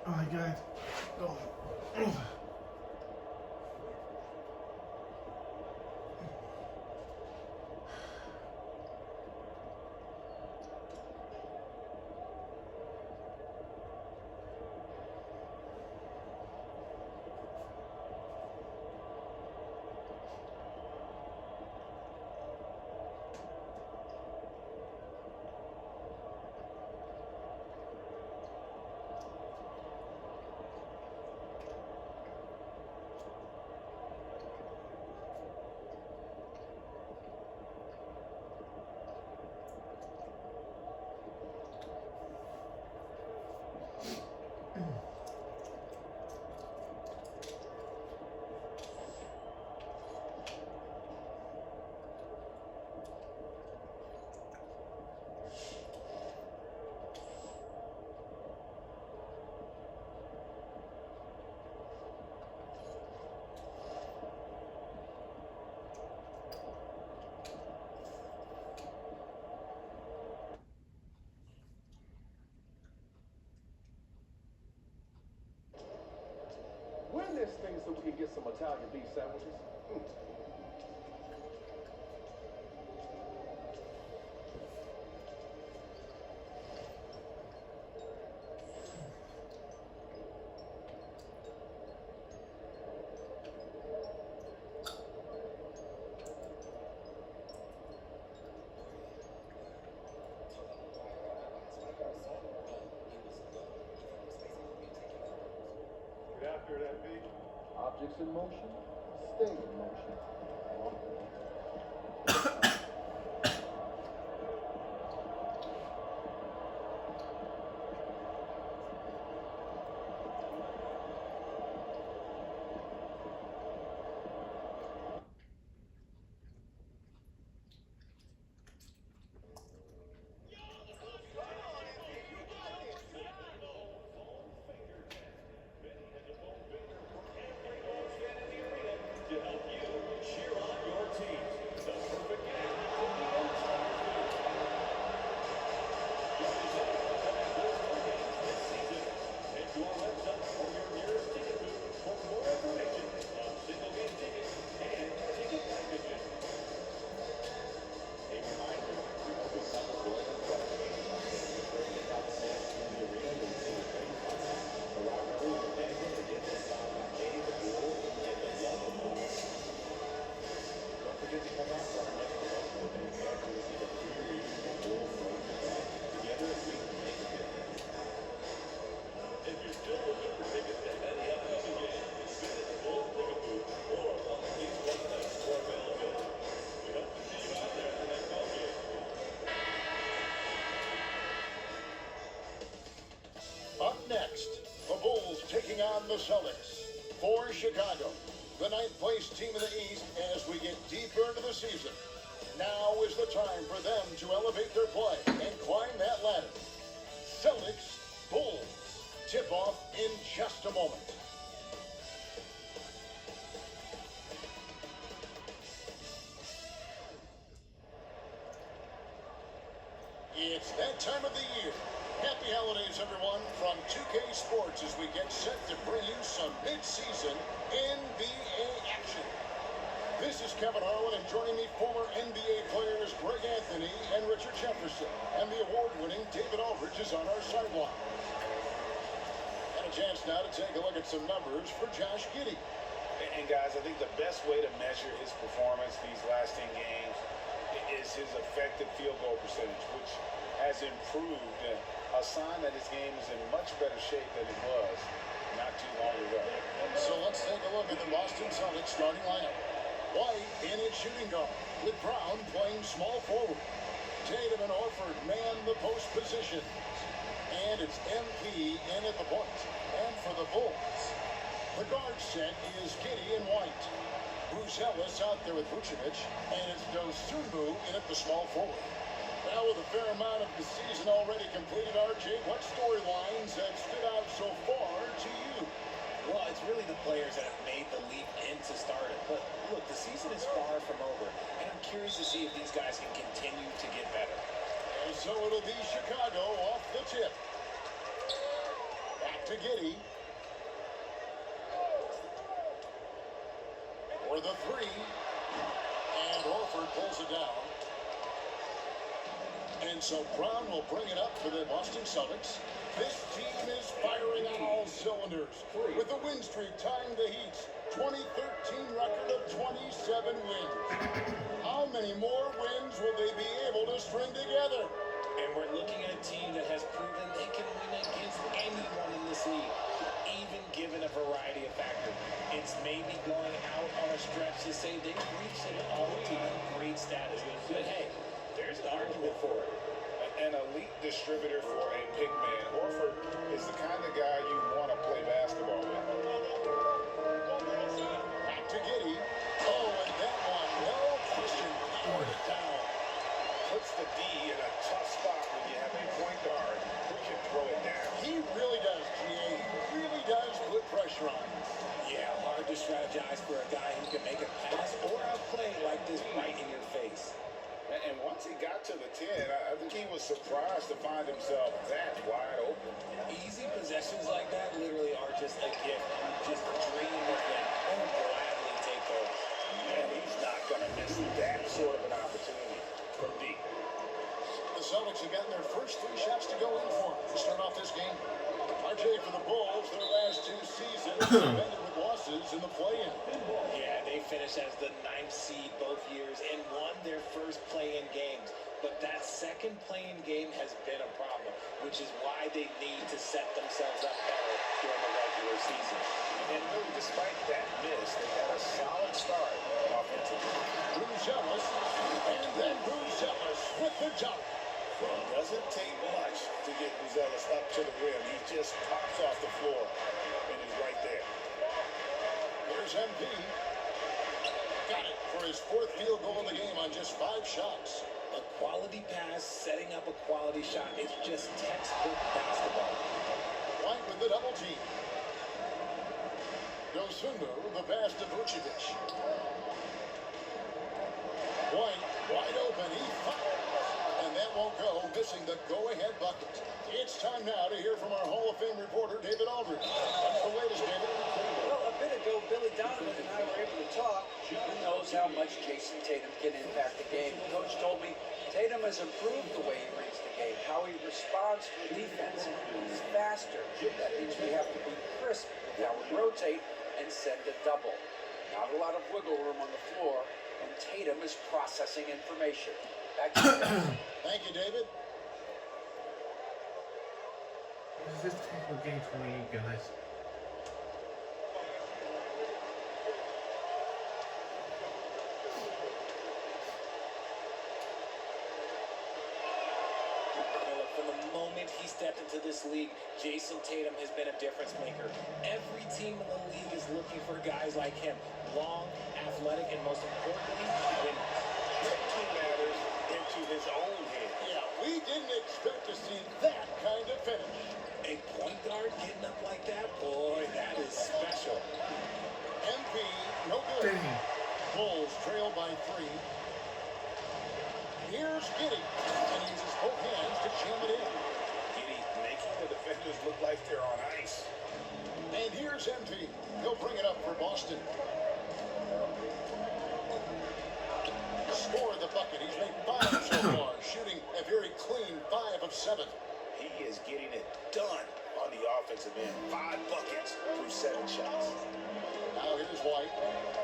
Oh my God. Go. Win this thing so we can get some Italian beef sandwiches. Get after that beef. Objects in motion, stay in motion. Up next, the Bulls taking on the Celtics. For Chicago, the ninth-place team in the East as we get deeper into the season. Now is the time for them to elevate their play and climb that ladder. Celtics, Bulls. Tip-off in just a moment. It's that time of the year. Happy holidays, everyone, from 2K Sports as we get set to bring you some mid-season NBA action. This is Kevin Harlan, and joining me, former NBA players Greg Anthony and Richard Jefferson, and the award-winning David Aldridge is on our sideline. And a chance now to take a look at some numbers for Josh Giddey. And guys, I think the best way to measure his performance these last 10 games is his effective field goal percentage, which has improved, a sign that his game is in much better shape than it was not too long ago. So let's take a look at the Boston Celtics starting lineup. White in at shooting guard, with Brown playing small forward. Tatum and Horford man the post positions. And it's MP in at the point. And for the Bulls, the guard set is Giddey and White. Bruce Ellis out there with Vucevic, and it's Dosunmu in at the small forward. Now with a fair amount of the season already completed, RJ, what storylines have stood out so far to you? Well, it's really the players that have made the leap into stardom. But look, the season is far from over, and I'm curious to see if these guys can continue to get better. And so it'll be Chicago off the tip. Back Back to Giddey. For the three. And Horford pulls it down. And so Brown will bring it up for the Boston Celtics. This team is firing on all cylinders. With the win streak tying the Heat's 2013 record of 27 wins. How many more wins will they be able to string together? And we're looking at a team that has proven they can win against anyone in this league, even given a variety of factors. It's maybe going out on a stretch to say they've reached an all-time great status. But hey, there's an argument for it. An elite distributor for a big man. Horford is the kind of guy you want to play basketball with. Back to Giddey. Oh, and that one, no question, powered it down. Puts the D in a tough spot when you have a point guard who can throw it down. He really does, GA. He really does put pressure on. Yeah, hard to strategize for a guy who can make a pass or a play like this right in your face. And once he got to the 10, I think he was surprised to find himself that wide open. Easy possessions like that literally are just a gift. You just dream of them and gladly take those. And he's not going to miss that sort of an opportunity from deep. The Celtics have gotten their first 3 shots to go in for to start off this game. RJ for the Bulls, their last 2 seasons ended with losses in the play-in. Yeah, they finished as the 9th seed both years and won their first play-in games. But that second play-in game has been a problem, which is why they need to set themselves up better during the regular season. And really, despite that miss, they had a solid start offensively. Bruzelis, and then Bruzelis with the jump. It doesn't take much to get Bruzelis up to the rim. He just pops off the floor and is right there. Here's MP. Got it for his 4th field goal of the game on just 5 shots. A quality pass, setting up a quality shot. It's just textbook basketball. White with the double team. Dosunmu, the pass to Vucevic. White, wide open, he fires. And that won't go, missing the go-ahead bucket. It's time now to hear from our Hall of Fame reporter, David Aldridge. What's the latest, David? Well, a bit ago, Billy Donovan and I were able to talk. Who knows how much Jason Tatum can impact the game. The coach told me Tatum has improved the way he reads the game, how he responds to defense. He's faster. That means we have to be crisp with how we rotate and send a double. Not a lot of wiggle room on the floor, and Tatum is processing information. Back to you. Thank you, David. This is technical game for you guys. From the moment he stepped into this league, Jason Tatum has been a difference maker. Every team in the league is looking for guys like him. Long, athletic, and most importantly, winners. Taking matters into his own hand. Yeah, we didn't expect to see that kind of finish. A point guard getting up like that, boy, that is special. MP, no good. Dang. Bulls trail by 3. Here's Giddey, and he uses both hands to jam it in. Giddey making the defenders look like they're on ice. And here's MP. He'll bring it up for Boston. Score the bucket. He's made 5 so far, shooting a very clean 5 of 7. He is getting it done on the offensive end. 5 buckets through 7 shots. Now here's White,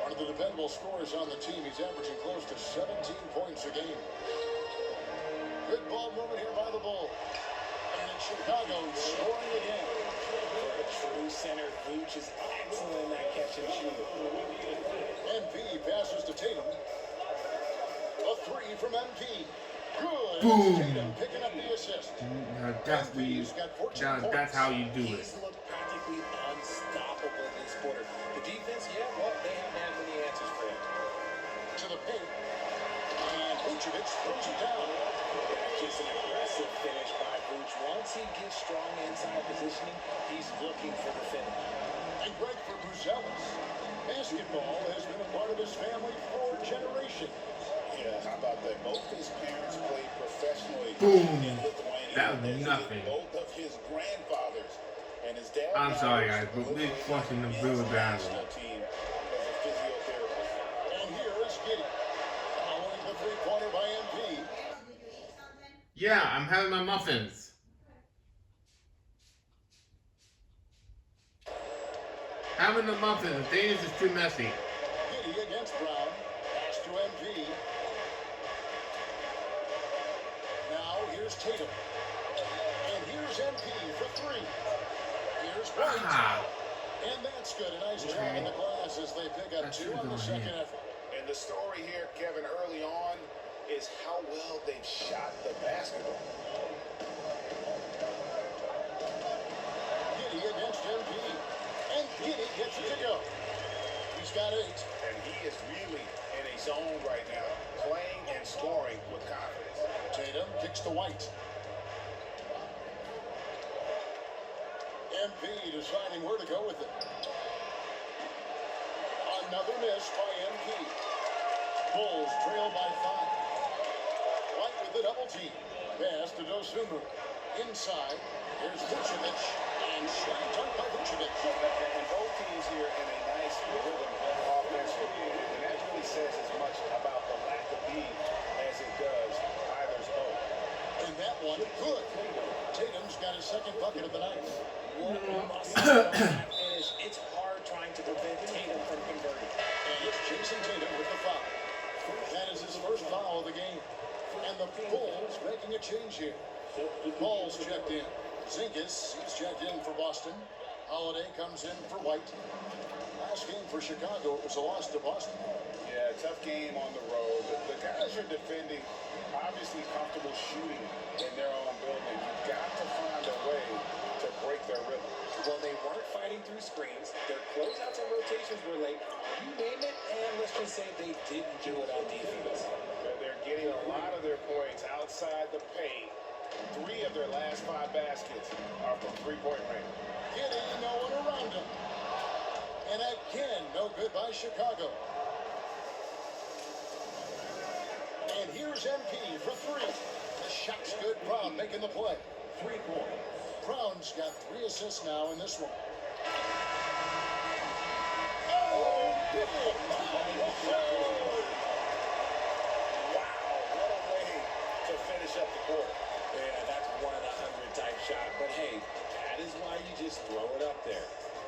one of the dependable scorers on the team. He's averaging close to 17 points a game. Good ball movement here by the Bulls. And in Chicago, scoring again. For a true center, Vooch is excellent in that catch and shoot. MP passes to Tatum. A 3 from MP. Good. Boom. Tatum picking up the assist. Now that's what you, that's how you do it. He's looked practically unstoppable in this quarter. The defense, yeah, well, they haven't had many answers for him. To the paint. And Vucevic throws it down. That's just an aggressive finish by Vooch. Once he gets strong inside positioning, he's looking for the finish. And Greg for Bruzelis. Basketball has been a part of his family for generations. Yeah, how about that? Both his parents played professionally Boom. in Lithuania. That was as did nothing. both of his grandfathers. And And his dad. I'm sorry, guys, but we're fucking them really badly. Team as a physiotherapist. And here is Giddy. Following the three-pointer by MP. Yeah, I'm having my muffins. Having the muffins, the thing is just too messy. Giddy against Brown. Pass to MP. Now here's Tatum. And here's MP for three. Here's White. Ah, And that's good. A nice job in the glass as they pick up two on the second effort. And the story here, Kevin, early on, is how well they've shot the basketball. Giddy against MP. And Giddy gets it to go. He's got 8. And he is really in a zone right now, playing and scoring with confidence. Tatum kicks to White. MP deciding where to go with it. Another miss by MP. Bulls trail by 5. White with the double team. Pass to Dosunmu. Inside. Here's Vucevic. And slam dunk by Vucevic. And both teams here in a nice rhythm offensively. And that really says as much about the lack of B as it does either's own. And that one, good. Tatum's got his second bucket of the night. It's hard trying to prevent Tatum from converting. And it's Jason Tatum with the foul. That is his first foul of the game. And the Bulls making a change here. Ball's checked in. Zingas, he's checked in for Boston. Holiday comes in for White. Last game for Chicago, it was a loss to Boston. Yeah, tough game on the road. The guys are defending, obviously comfortable shooting in their own building. You've got to find a way to break their rhythm. Well, they weren't fighting through screens. Their closeouts and rotations were late. You name it, and let's just say they didn't do it on defense. They're getting a lot of their points outside the paint. 3 of their last 5 baskets are from three-point range. Giddy, no one around him. And again, no good by Chicago. And here's MP for 3. The shot's good. Brown making the play. 3 points. Brown's got 3 assists now in this one. Oh, Wow, what a way to finish up the quarter. Yeah, that's 1 in 100 type shot. But hey, that is why you just throw it up there.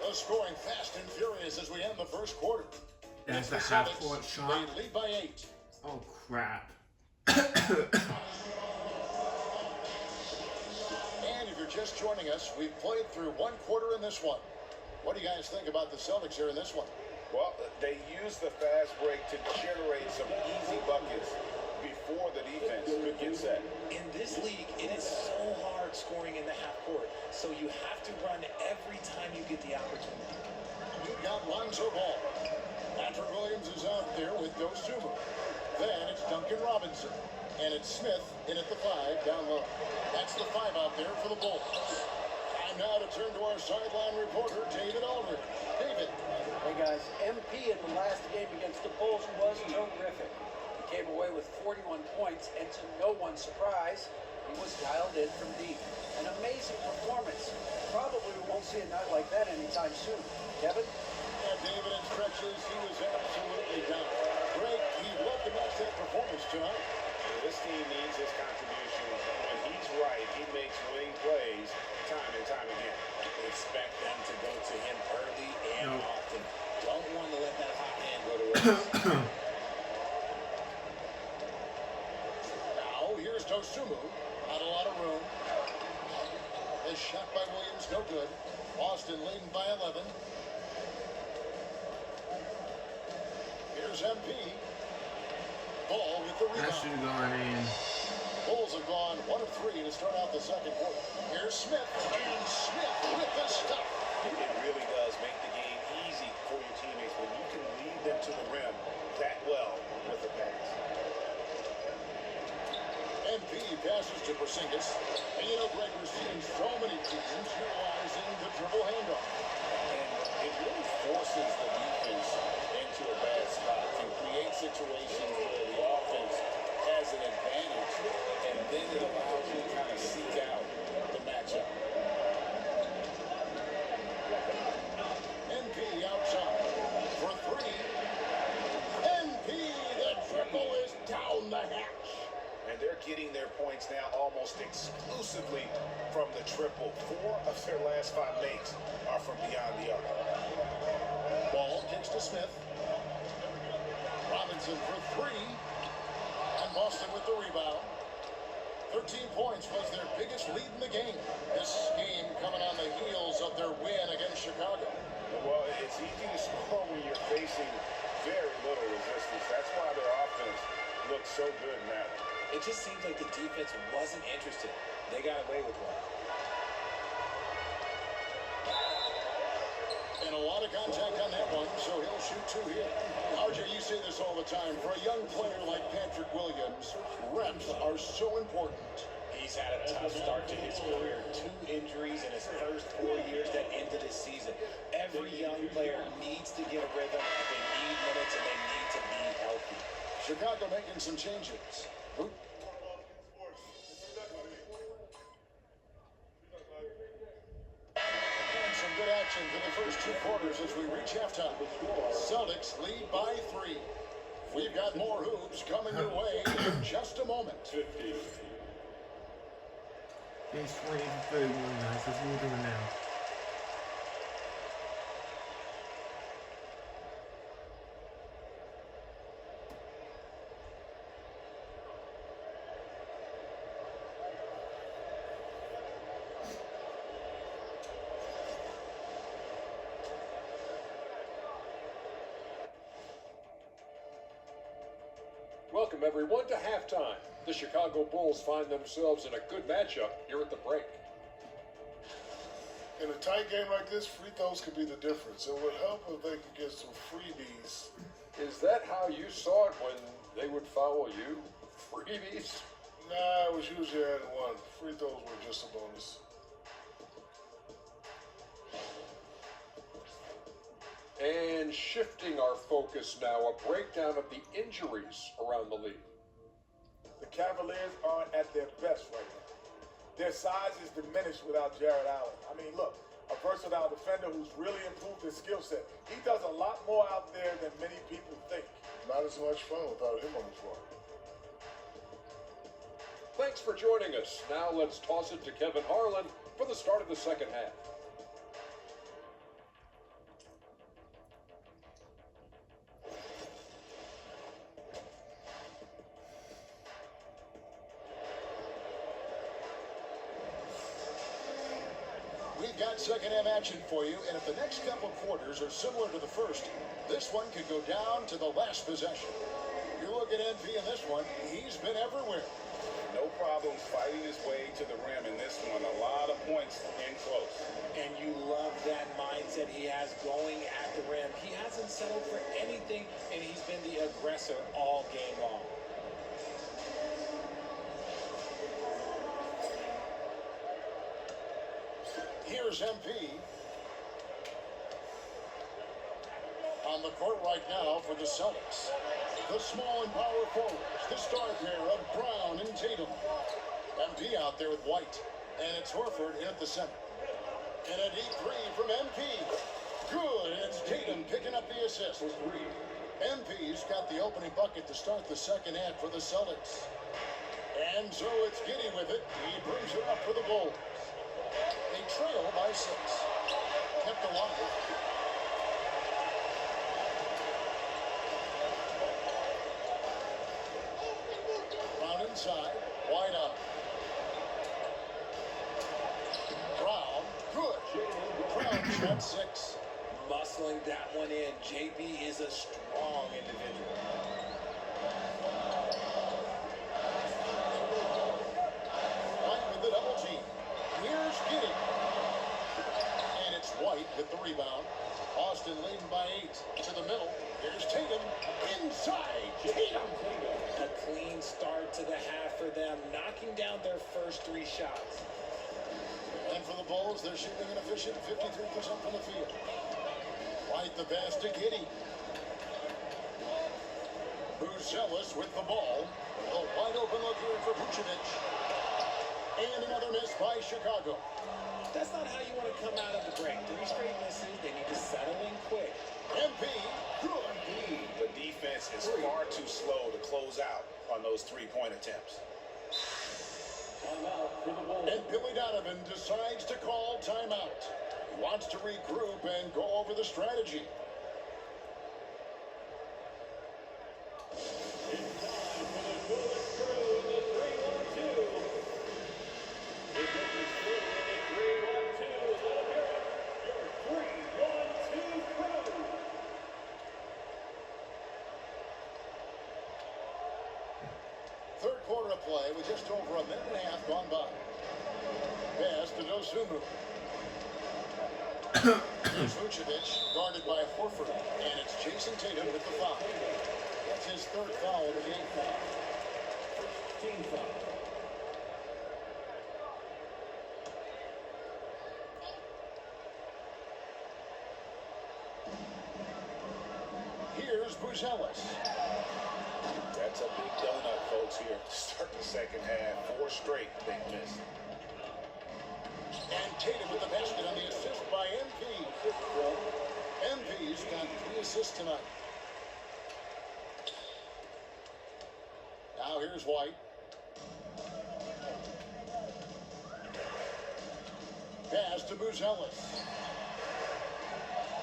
The scoring fast and furious as we end the first quarter. that's The a Celtics, half-court shot. They lead by 8. Oh crap. And if you're just joining us, we've played through 1 quarter in this one. What do you guys think about the Celtics here in this one? Well, they use the fast break to generate some easy buckets before the defense could get set. In this league, it is so hard scoring in the half court. So you have to run every time you get the opportunity. You've got Lonzo Ball. Patrick Williams is out there with Dosunmu. Then it's Duncan Robinson. And it's Smith in at the 5 down low. That's the 5 out there for the Bulls. Time now to turn to our sideline reporter, David Aldridge. David. Hey guys, MP in the last game against the Bulls was terrific. He came away with 41 points, and to no one's surprise, he was dialed in from deep. An amazing performance. Probably we won't see a night like that anytime soon. Kevin? Yeah, David, in stretches, he was absolutely down. Greg, he'd love to match that performance tonight. This team needs his contributions. When he's right, he makes winning plays time and time again. Expect them to go to him early and No. often. Don't want to let that hot hand go to waste. Now, here's Dosunmu. Not a lot of room. This shot by Williams, no good. Boston leading by 11. Here's MP. Ball with the That rebound. should have gone in. Bulls have gone 1 of 3 to start out the second quarter. Here's Smith. And Smith with the stuff. It really does make the game easy for your teammates when you can lead them to the rim that well with the pass. MP passes to Porzingis. And you know, Greg, we're seeing so many teams utilizing the dribble handoff. And it really forces the defense into a bad spot to create situations where the offense has an advantage, and then it allows you to kind of seek out the matchup. triple. 4 of their last 5 makes are from beyond the arc. Ball kicks to Smith. Robinson for 3. And Boston with the rebound. 13 points was their biggest lead in the game. This game coming on the heels of their win against Chicago. Well, it's easy to score when you're facing very little resistance. That's why their offense looks so good now. It just seems like the defense wasn't interested. They got away with one. And a lot of contact on that one, so he'll shoot 2 here. RJ, you say this all the time. For a young player like Patrick Williams, reps are so important. He's had a tough start to his career. 2 injuries in his first 4 years that ended his season. Every young player needs to get a rhythm. They need minutes, and they need to be healthy. Chicago making some changes. Boot. And some good action for the first 2 quarters as we reach halftime. Celtics lead by 3. We've got more hoops coming your way in just a moment. Game's 28-31, guys. That's what we're doing now. Welcome, everyone, to halftime. The Chicago Bulls find themselves in a good matchup here at the break. In a tight game like this, free throws could be the difference. It would help if they could get some freebies. Is that how you saw it when they would foul you? Freebies? Nah, it was usually at 1. Free throws were just a bonus. And shifting our focus now, a breakdown of the injuries around the league. The Cavaliers aren't at their best right now. Their size is diminished without Jared Allen. I mean, look, a versatile defender who's really improved his skill set. He does a lot more out there than many people think. Not as much fun without him on the floor. Thanks for joining us. Now let's toss it to Kevin Harlan for the start of the second half. We've got second half action for you, and if the next couple quarters are similar to the first, this one could go down to the last possession. You look at MP in this one, he's been everywhere. No problems fighting his way to the rim in this one. A lot of points in close. And you love that mindset he has going at the rim. He hasn't settled for anything, and he's been the aggressor all game long. Here's MP. On the court right now for the Celtics. The small and power forwards, the star pair of Brown and Tatum. MP out there with White. And it's Horford in at the center. And a deep 3 from MP. Good, and it's Tatum picking up the assist. MP's got the opening bucket to start the second half for the Celtics. And so it's Giddey with it. He brings it up for the Bulls. They trail by 6. Kept alive. Brown inside. Wide out. Brown. Good. Brown shot 6. Muscling that one in. JB is a strong individual. White with the double team. Here's Giddey. And it's White with the rebound. Austin leading by 8. To the middle. Here's Tatum. Inside. Tatum. A clean start to the half for them, knocking down their first 3 shots. And for the Bulls, they're shooting an efficient 53% from the field. White the pass to Giddey. Buzelis with the ball. A wide open look here for Vucevic. And another miss by Chicago. That's not how you want to come out of the break. 3 straight misses. They need to settle in quick. MP, good. The defense is far too slow to close out on those 3-point attempts. And Billy Donovan decides to call timeout. He wants to regroup and go over the strategy. Third quarter of play with just over a minute and a half gone by. Pass to Dosunmu. Here's Vucevic, guarded by Horford, and it's Jason Tatum with the foul. That's his third foul of the game. Team foul. Here's Buzelis. That's a big donut, folks, here to start the second half. 4 straight big miss. And Tatum with the basket on the assist by MP. MP's got 3 assists tonight. Now here's White. Pass to Buzelis.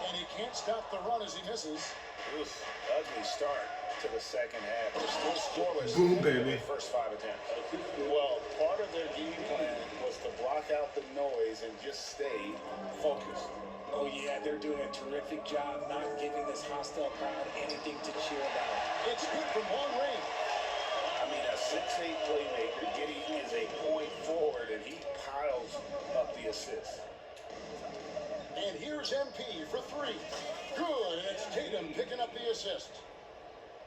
And he can't stop the run as he misses. Oof, ugly start to the second half. They're still scoreless. Boom, in baby. the first 5 attempts. Well, part of their game plan was to block out the noise and just stay focused. Oh, yeah, they're doing a terrific job not giving this hostile crowd anything to cheer about. It's good from long range. I mean, a 6'8" playmaker, Giddey is a point forward, and he piles up the assists. And here's MP for 3. Good, and it's Tatum picking up the assist.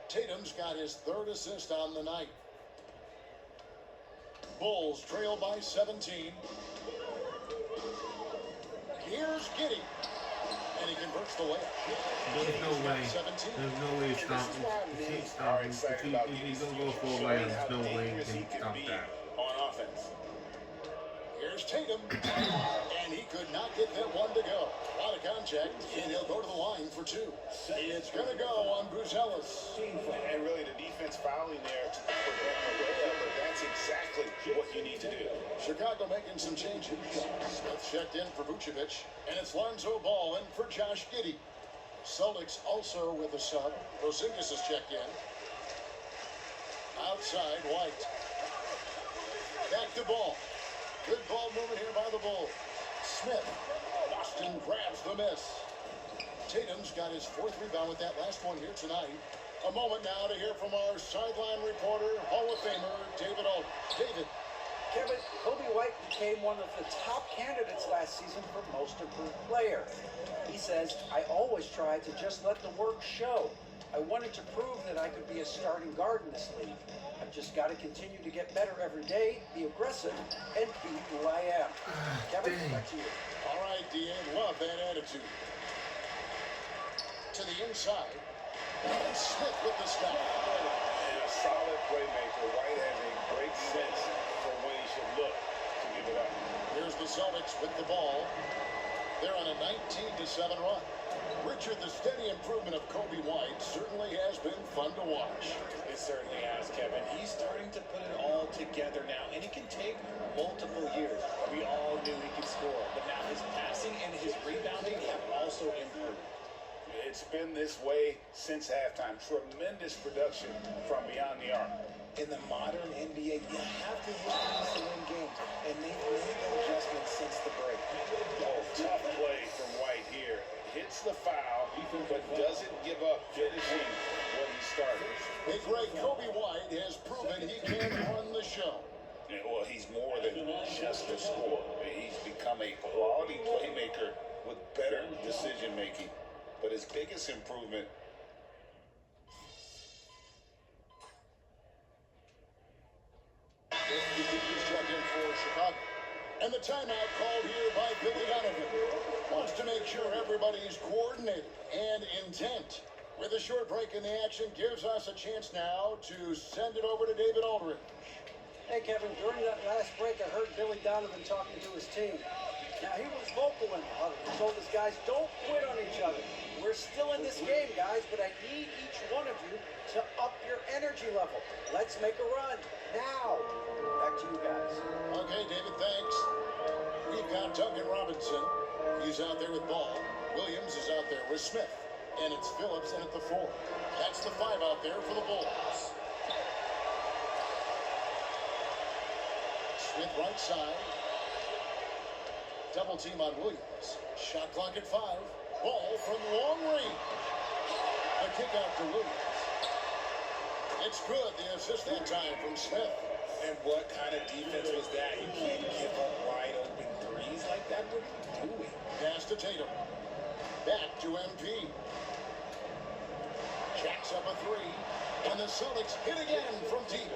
Tatum's got his 3rd assist on the night. Bulls trail by 17. Here's Giddey. And he converts the layup. There's no way. 17. There's no way to stop him. You can't stop him. If he's gonna go for a layup, there's no way you can stop that. On offense. Here's Tatum. And he could not get that one to go. A lot of contact, and he'll go to the line for 2. It's going to go on Buzelis. And really, the defense fouling there to prevent the layup, but that's exactly what you need to do. Chicago making some changes. Smith checked in for Vucevic, and it's Lonzo Ball in for Josh Giddey. Celtics also with a sub. Porzingis is checked in. Outside, White. Back to Ball. Good ball movement here by the Bulls. Smith. Boston grabs the miss. Tatum's got his 4th rebound with that last one here tonight. A moment now to hear from our sideline reporter, Hall of Famer, David Aldridge. David. Kevin, Kobe White became one of the top candidates last season for most improved player. He says, I always tried to just let the work show. I wanted to prove that I could be a starting guard in this league. I've just got to continue to get better every day, be aggressive, and be who I am. Kevin, back to you. All right, DA, love that attitude. To the inside. And Smith with the stop. And a solid playmaker. White has a great sense for when he should look to give it up. Here's the Celtics with the ball. They're on a 19-7 run. Richard, the steady improvement of Kobe White certainly has been fun to watch. It certainly has, Kevin. He's starting to put it all together now, and it can take multiple years. We all knew he could score, but now his passing and his rebounding have also improved. It's been this way since halftime. Tremendous production from beyond the arc. In the modern NBA, you have to hit these to win games, and they've made the adjustments since the break. Oh, tough play from White here. Hits the foul, but doesn't give up finishing what he started. Big Greg, Kobe White has proven he can run the show. Yeah, well, he's more than just a scorer. He's become a quality playmaker with better decision making. But his biggest improvement for Chicago. And the timeout called here by Billy Donovan. Wants to make sure everybody's coordinated and intent. With a short break in the action, gives us a chance now to send it over to David Aldridge. Hey, Kevin, during that last break, I heard Billy Donovan talking to his team. Now, he was vocal in the huddle. He told his guys, don't quit on each other. We're still in this game, guys, but I need each one of you to up your energy level. Let's make a run. Now, back to you guys. Okay, David, thanks. We've got Duncan Robinson. He's out there with ball. Williams is out there with Smith. And it's Phillips in at the 4. That's the 5 out there for the Bulls. Smith right side. Double team on Williams. Shot clock at 5. Ball from long range. A kick out to Williams. It's good. The assist that time from Smith. And what kind of defense was that? You can't give up wide open threes like that. What are you doing? Pass to Tatum. Back to MP. Jacks up a 3. And the Celtics hit again from deep.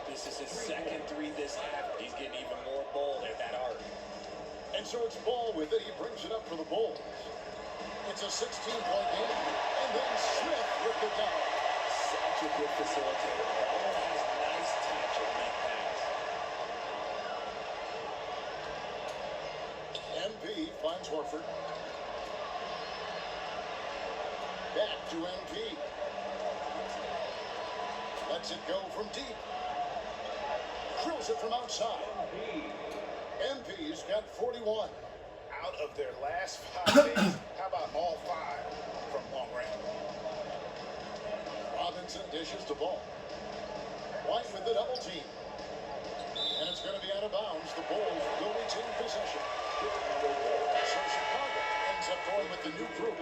This is his second 3 this half. He's getting even more bold at that arc. And so it's Ball with it. He brings it up for the Bulls. It's a 16-point game. And then Smith with the down. Such a good facilitator. Ball has nice touch on that pass. MP finds Horford. Back to MP. Lets it go from deep. Drills it from outside. MP's got 41. Out of their last 5 days, how about all 5 from long range? Robinson dishes the ball. White with the double team. And it's going to be out of bounds. The Bulls will retain possession. So Chicago ends up going with the new group.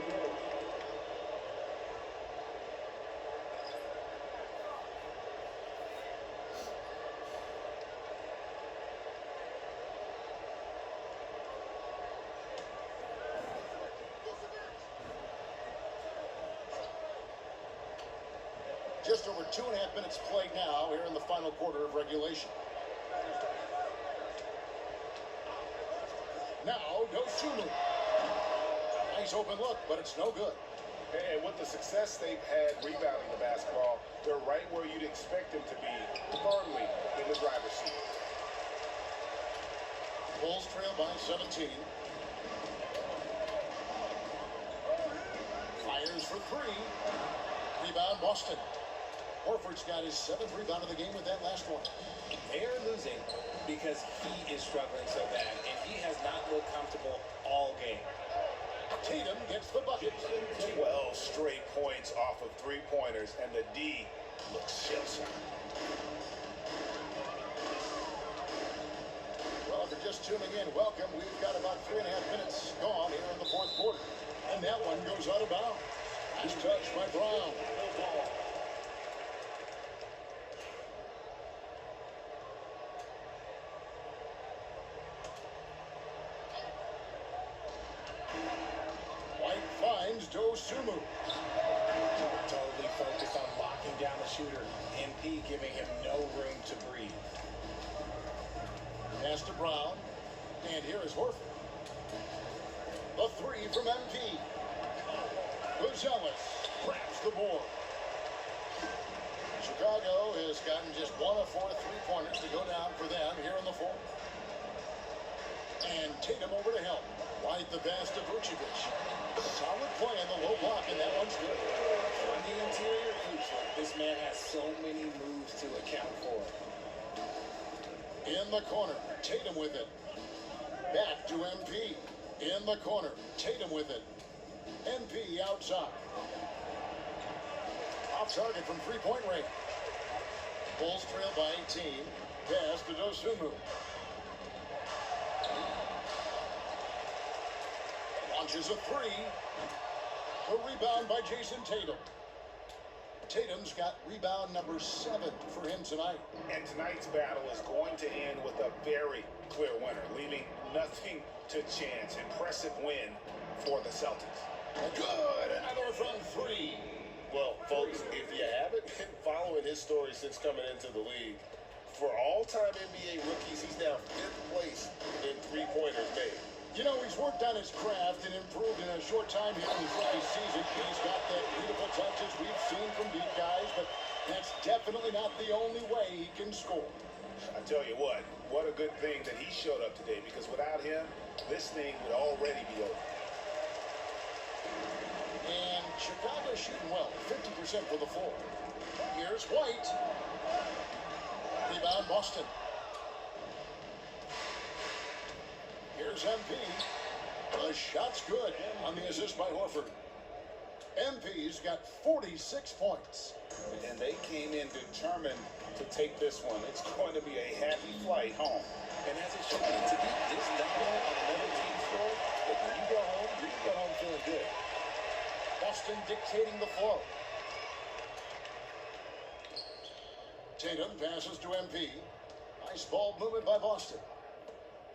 Just over 2.5 minutes played now here in the final quarter of regulation. Now, Dosunmu. Nice open look, but it's no good. And with the success they've had rebounding the basketball, they're right where you'd expect them to be, firmly in the driver's seat. Bulls trail by 17. Fires for 3. Rebound, Boston. Horford's got his 7th rebound of the game with that last one. They are losing because he is struggling so bad, and he has not looked comfortable all game. Tatum gets the bucket. 12 straight points off of 3-pointers, and the D looks shell-shocked. Well, if you're just tuning in, welcome. We've got about 3.5 minutes gone here in the 4th quarter. And that one goes out of bounds. Nice touch by Brown. White finds Dosunmu. Totally focused on locking down the shooter. MP giving him no room to breathe. Pass to Brown. And here is Horford. The 3 from MP. Gonzalez grabs the board. Chicago has gotten just 1 of 4 3-pointers to go down for them here in the 4th. And Tatum over to help. White the pass to Vucevic. Solid play in the low block, and that one's good. On the interior hoops, this man has so many moves to account for. In the corner, Tatum with it. Back to MP. In the corner, Tatum with it. MP outside. Off target from 3-point range. Bulls trail by 18. Pass to Dosunmu. Launches a 3. A rebound by Jason Tatum. Tatum's got rebound number 7 for him tonight. And tonight's battle is going to end with a very clear winner, leaving nothing to chance. Impressive win for the Celtics. Good, another from 3. Well, folks, if you haven't been following his story since coming into the league, for all-time NBA rookies, he's now 5th place in 3-pointers made. You know, he's worked on his craft and improved in a short time here in his rookie season. He's got that beautiful touches we've seen from deep guys, but that's definitely not the only way he can score. I tell you what a good thing that he showed up today, because without him, this thing would already be over. And Chicago shooting well, 50% for the floor. Here's White. Rebound Boston. Here's MP. The shot's good on the assist by Horford. MP's got 46 points. And they came in determined to take this one. It's going to be a happy flight home. And as it should be, to be this dominant on another team's floor, that when you go home feeling good. Boston dictating the flow. Tatum passes to MP. Nice ball movement by Boston.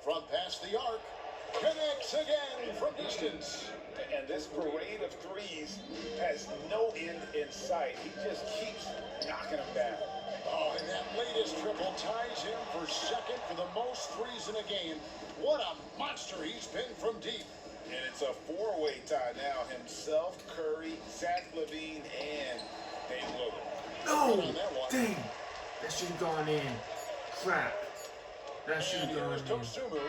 Front pass the arc. Connects again from distance. And this parade of threes has no end in sight. He just keeps knocking them down. Oh, and that latest triple ties him for second for the most threes in a game. What a monster he's been from deep. And it's a four-way tie now. Himself, Curry, Zach LaVine, and Dave Lillard. No! On that one. Dang! That should have gone in. Crap. That should have gone in. Tosumu.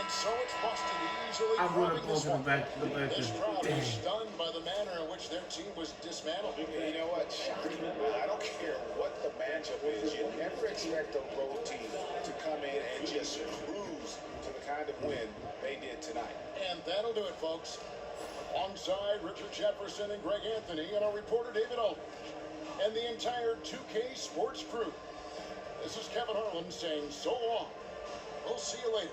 And so it's Boston easily I would have grabbing this gone one. the back. This crowd Dang. is stunned by the manner in which their team was dismantled. You know what? Shocking. I don't care what the matchup is. You never expect a road team to come in and just cruise to the kind of win they did tonight. And that'll do it, folks. Alongside Richard Jefferson and Greg Anthony and our reporter David Aldridge and the entire 2K Sports crew. This is Kevin Harlan saying so long. We'll see you later.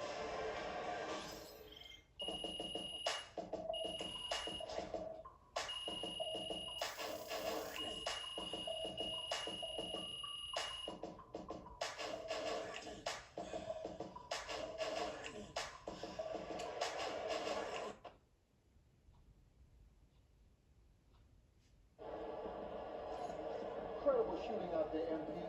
Incredible shooting out there, MP.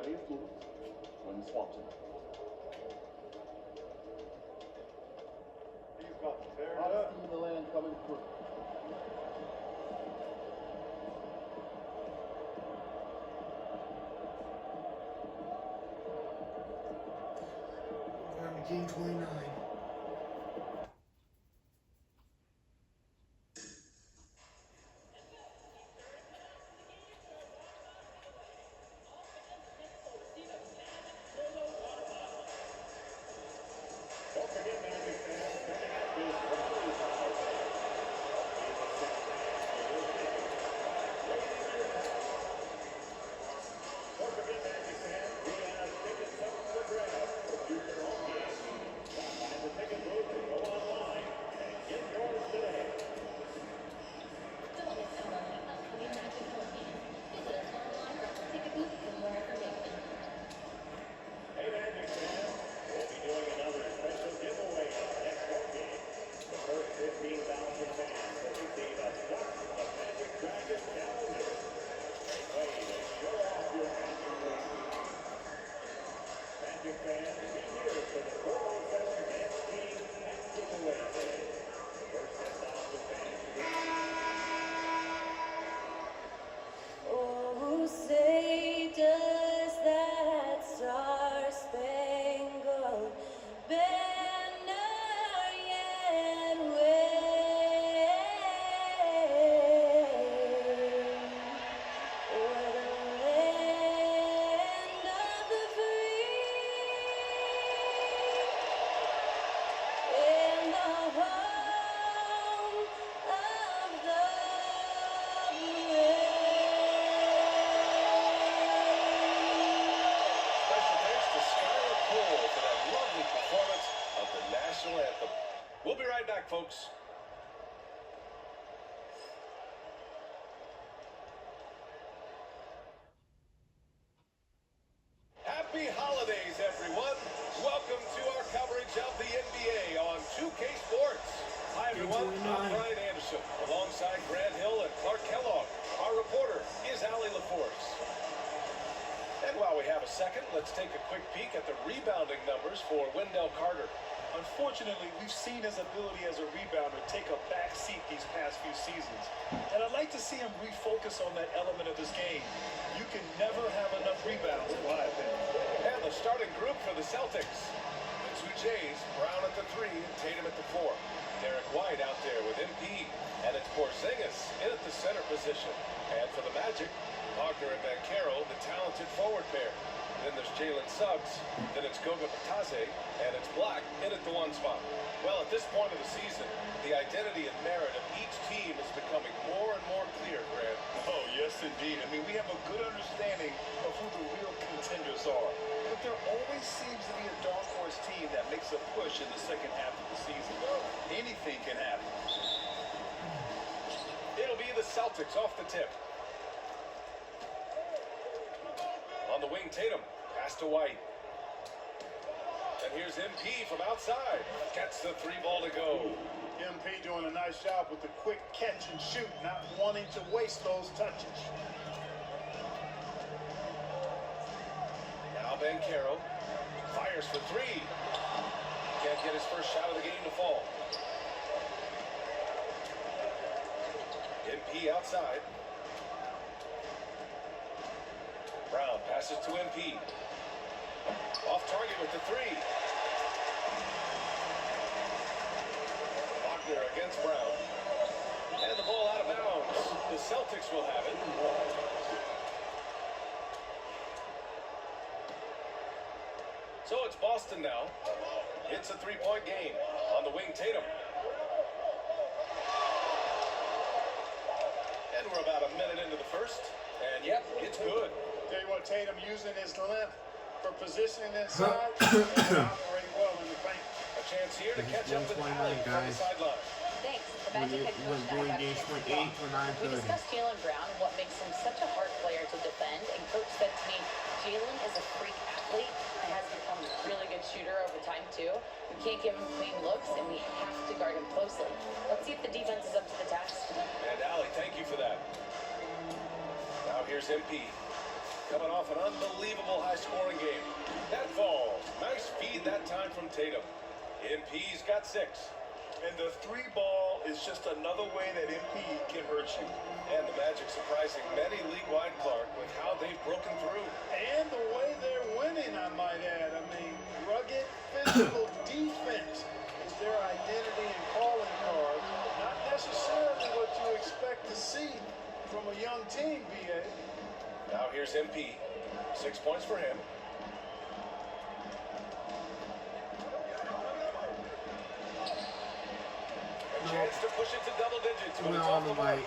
Bay influence when Swanson. Austin Milan coming through. Game 29. Oh, say does that star-spangled banner yet wave o'er the land of the free and the home of the brave? Special thanks to Skylar Cole for that lovely performance of the national anthem. We'll be right back, folks. Happy holidays, everyone. Welcome to our coverage of the NBA on 2K Sports. Hi, everyone. I'm Brian Anderson, alongside Grant Hill and Clark Kellogg. Our reporter is Allie LaForce. And while we have a second, let's take a quick peek at the rebounding numbers for Wendell Carter. Unfortunately, we've seen his ability as a rebounder take a back seat these past few seasons. And I'd like to see him refocus on that element of his game. You can never have enough rebounds, in my opinion. And the starting group for the Celtics. The two Jays, Brown at the 3 and Tatum at the 4. Derek White out there with MP. And it's Porzingis in at the center position. And for the Magic, Wagner and Banchero, the talented forward pair. Then there's Jalen Suggs, then it's Goga Batase, and it's Black in at the 1 spot. Well, at this point of the season, the identity and merit of each team is becoming more and more clear, Grant. Oh, yes, indeed. I mean, we have a good understanding of who the real contenders are. But there always seems to be a dark horse team that makes a push in the second half of the season. Anything can happen. It'll be the Celtics off the tip. On the wing, Tatum. Pass to White. And here's MP from outside. Gets the 3 ball to go. MP doing a nice job with the quick catch and shoot, not wanting to waste those touches. Now Banchero fires for 3. Can't get his first shot of the game to fall. MP outside. Brown passes to MP. Off target with the 3. Wagner against Brown. And the ball out of bounds. The Celtics will have it. So it's Boston now. It's a 3-point game. On the wing, Tatum. And we're about a minute into the first. And yep, it's good. Tell you what, Tatum using his length for positioning inside and operating well in the paint. A chance here to catch up with Allie from the sideline. Thanks. The Magic head coach and I got a chance to talk. We discussed Jaylen Brown and what makes him such a hard player to defend. And Coach said to me, Jaylen is a freak athlete and has become a really good shooter over time too. We can't give him clean looks and we have to guard him closely. Let's see if the defense is up to the task. And Allie, thank you for that. Now here's MP. coming off an unbelievable high-scoring game. That falls. Nice feed that time from Tatum. MP's got 6. And the 3 ball is just another way that MP can hurt you. And the Magic surprising many league-wide, Clark, with how they've broken through. And the way they're winning, I might add. I mean, rugged, physical defense is their identity and calling card. Not necessarily what you expect to see from a young team, B.A. Now here's MP. 6 points for him. A chance to push it to double digits, but it's off the mark.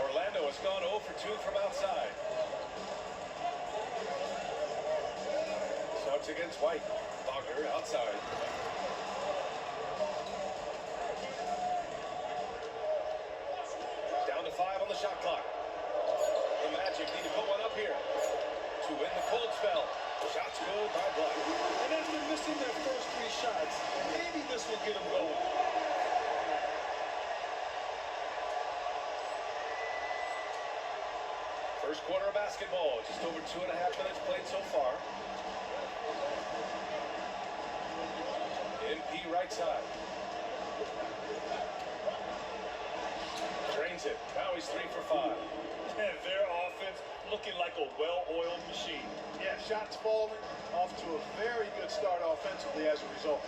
Orlando has gone 0 for 2 from outside. Suggs against White. Wagner outside. Down to 5 on the shot clock. The Magic need to put one up here to win the cold spell. Shots good by Black. And after missing their first 3 shots, maybe this will get them going. First quarter of basketball, just over 2.5 minutes played so far. MP right side. Drains it. Now he's 3 for 5. And their offense looking like a well-oiled machine. Yeah, shots falling, off to a very good start offensively as a result.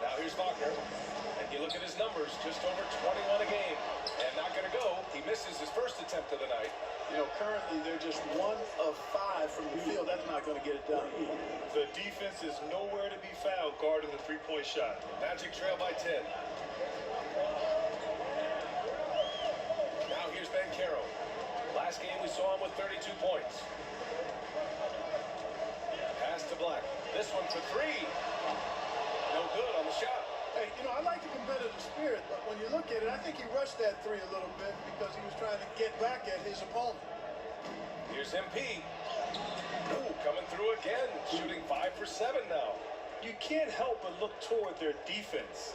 Now here's Wagner. And you look at his numbers, just over 21 a game. And not going to go. He misses his first attempt of the night. You know, currently they're just 1 of 5 from the field. That's not going to get it done. The defense is nowhere to be found guarding the 3-point shot. Magic trail by 10. Now here's Banchero. Last game we saw him with 32 points. Pass to Black. This one for 3. No good on the shot. Hey, you know, I like the competitive spirit, but when you look at it, I think he rushed that 3 a little bit because he was trying to get back at his opponent. Here's MP. Ooh, coming through again, shooting 5 for 7 now. You can't help but look toward their defense.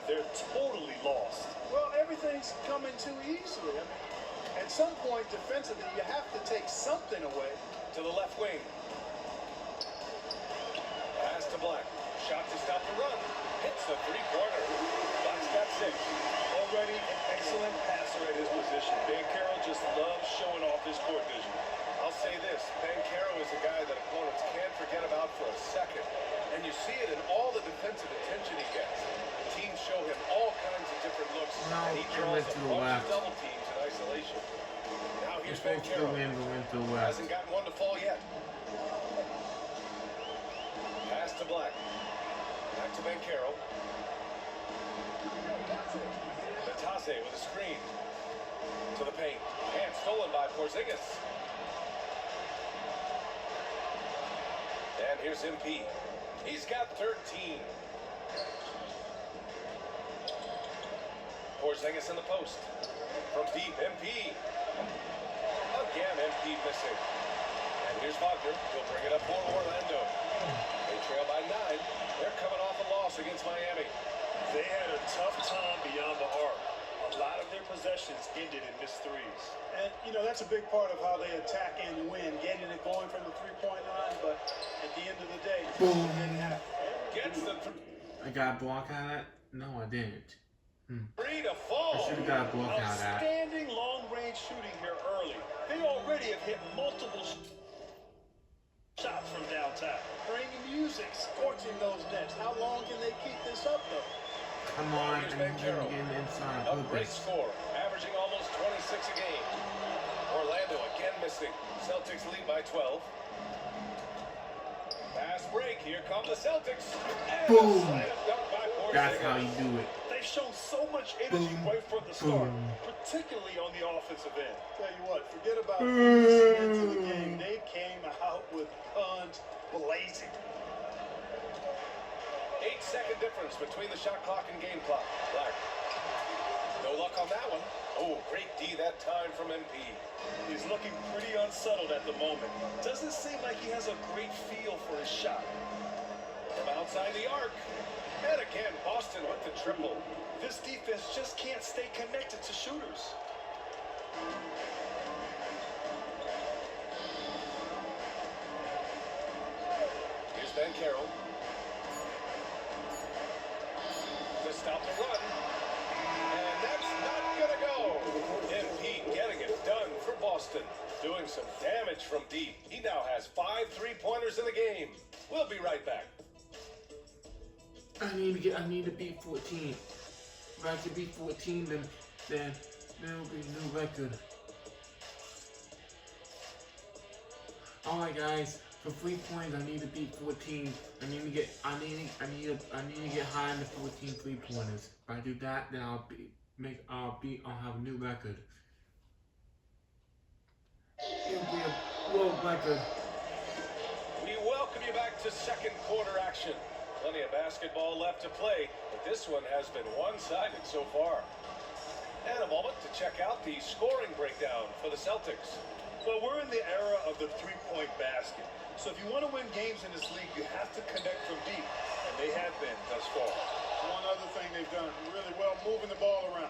They're totally lost. Well, everything's coming too easily. I mean, at some point defensively, you have to take something away. To the left wing. Pass to Black. Shot to stop the run. Hits the 3-pointer. Black's got 6. Already an excellent passer at his position. Banchero just loves showing off his court vision. I'll say this, Banchero is a guy that opponents can't forget about for a second. And you see it in all the defensive attention he gets. Teams show him all kinds of different looks, and he draws a bunch of double teams in isolation. Now here's Banchero. Hasn't gotten one to fall yet. Pass to Black. Back to Banchero. Natase with a screen. To the paint. And stolen by Porzingis. And here's MP. He's got 13. Porzingis in the post. From deep, MP. Again, MP missing. And here's Wagner. He'll bring it up for Orlando. They trail by 9. They're coming off a loss against Miami. They had a tough time beyond the arc. A lot of their possessions ended in missed 3s. And, you know, that's a big part of how they attack and win, getting it going from the 3-point line, but at the end of the day, it didn't happen. Gets the I got a block out of that? No, I didn't. 3 to fall. I should have got a block out of that. Outstanding long-range shooting here early. They already have hit multiple shots from downtown. Bringing music, scorching those nets. How long can they keep this up, though? Come on, Here's I'm getting Banchero. inside. A great score, averaging almost 26 a game. Orlando again missing. Celtics lead by 12. Fast break. Here come the Celtics. And Boom. a slam dunk by Porzingis. That's how you do it. They've shown so much energy right from the start, particularly on the offensive end. Tell you what, forget about easing into the game. They came out with guns blazing. 8-second difference between the shot clock and game clock. Black. No luck on that one. Oh, great D that time from MP. He's looking pretty unsettled at the moment. Doesn't seem like he has a great feel for his shot. From outside the arc. And again, Boston with the triple. This defense just can't stay connected to shooters. Ben Carroll. To stop the run. And that's not going to go. MP getting it done for Boston. Doing some damage from deep. He now has 5 3-pointers in the game. We'll be right back. I need to beat 14. If I can beat 14, then it'll be a new record. Alright guys, for 3 points I need to beat 14. I need to get higher than 14 3-pointers. If I do that, then I'll have a new record. It'll be a world record. We welcome you back to second quarter action. Plenty of basketball left to play, but this one has been one-sided so far. And a moment to check out the scoring breakdown for the Celtics. Well, we're in the era of the three-point basket. So if you want to win games in this league, you have to connect from deep. And they have been thus far. One other thing they've done really well, moving the ball around.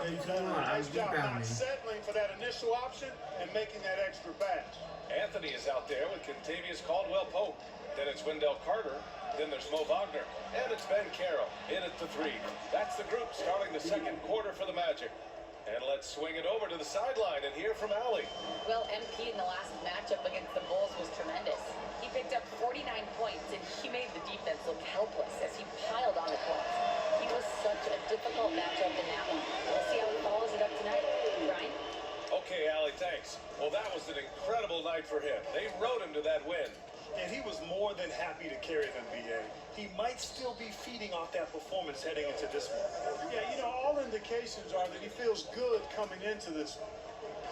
They've done a nice job not settling for that initial option and making that extra pass. Anthony is out there with Contavious Caldwell-Pope. Then it's Wendell Carter. Then there's Mo Wagner. And it's Ben Carroll in at the 3. That's the group starting the second quarter for the Magic. And let's swing it over to the sideline and hear from Allie. Well, MP in the last matchup against the Bulls was tremendous. He picked up 49 points, and he made the defense look helpless as he piled on the points. He was such a difficult matchup in that one. We'll see how he follows it up tonight. Brian? Okay, Allie, thanks. Well, that was an incredible night for him. They rode him to that win. And he was more than happy to carry them, BA. He might still be feeding off that performance heading into this one. Yeah, you know, all indications are that he feels good coming into this one.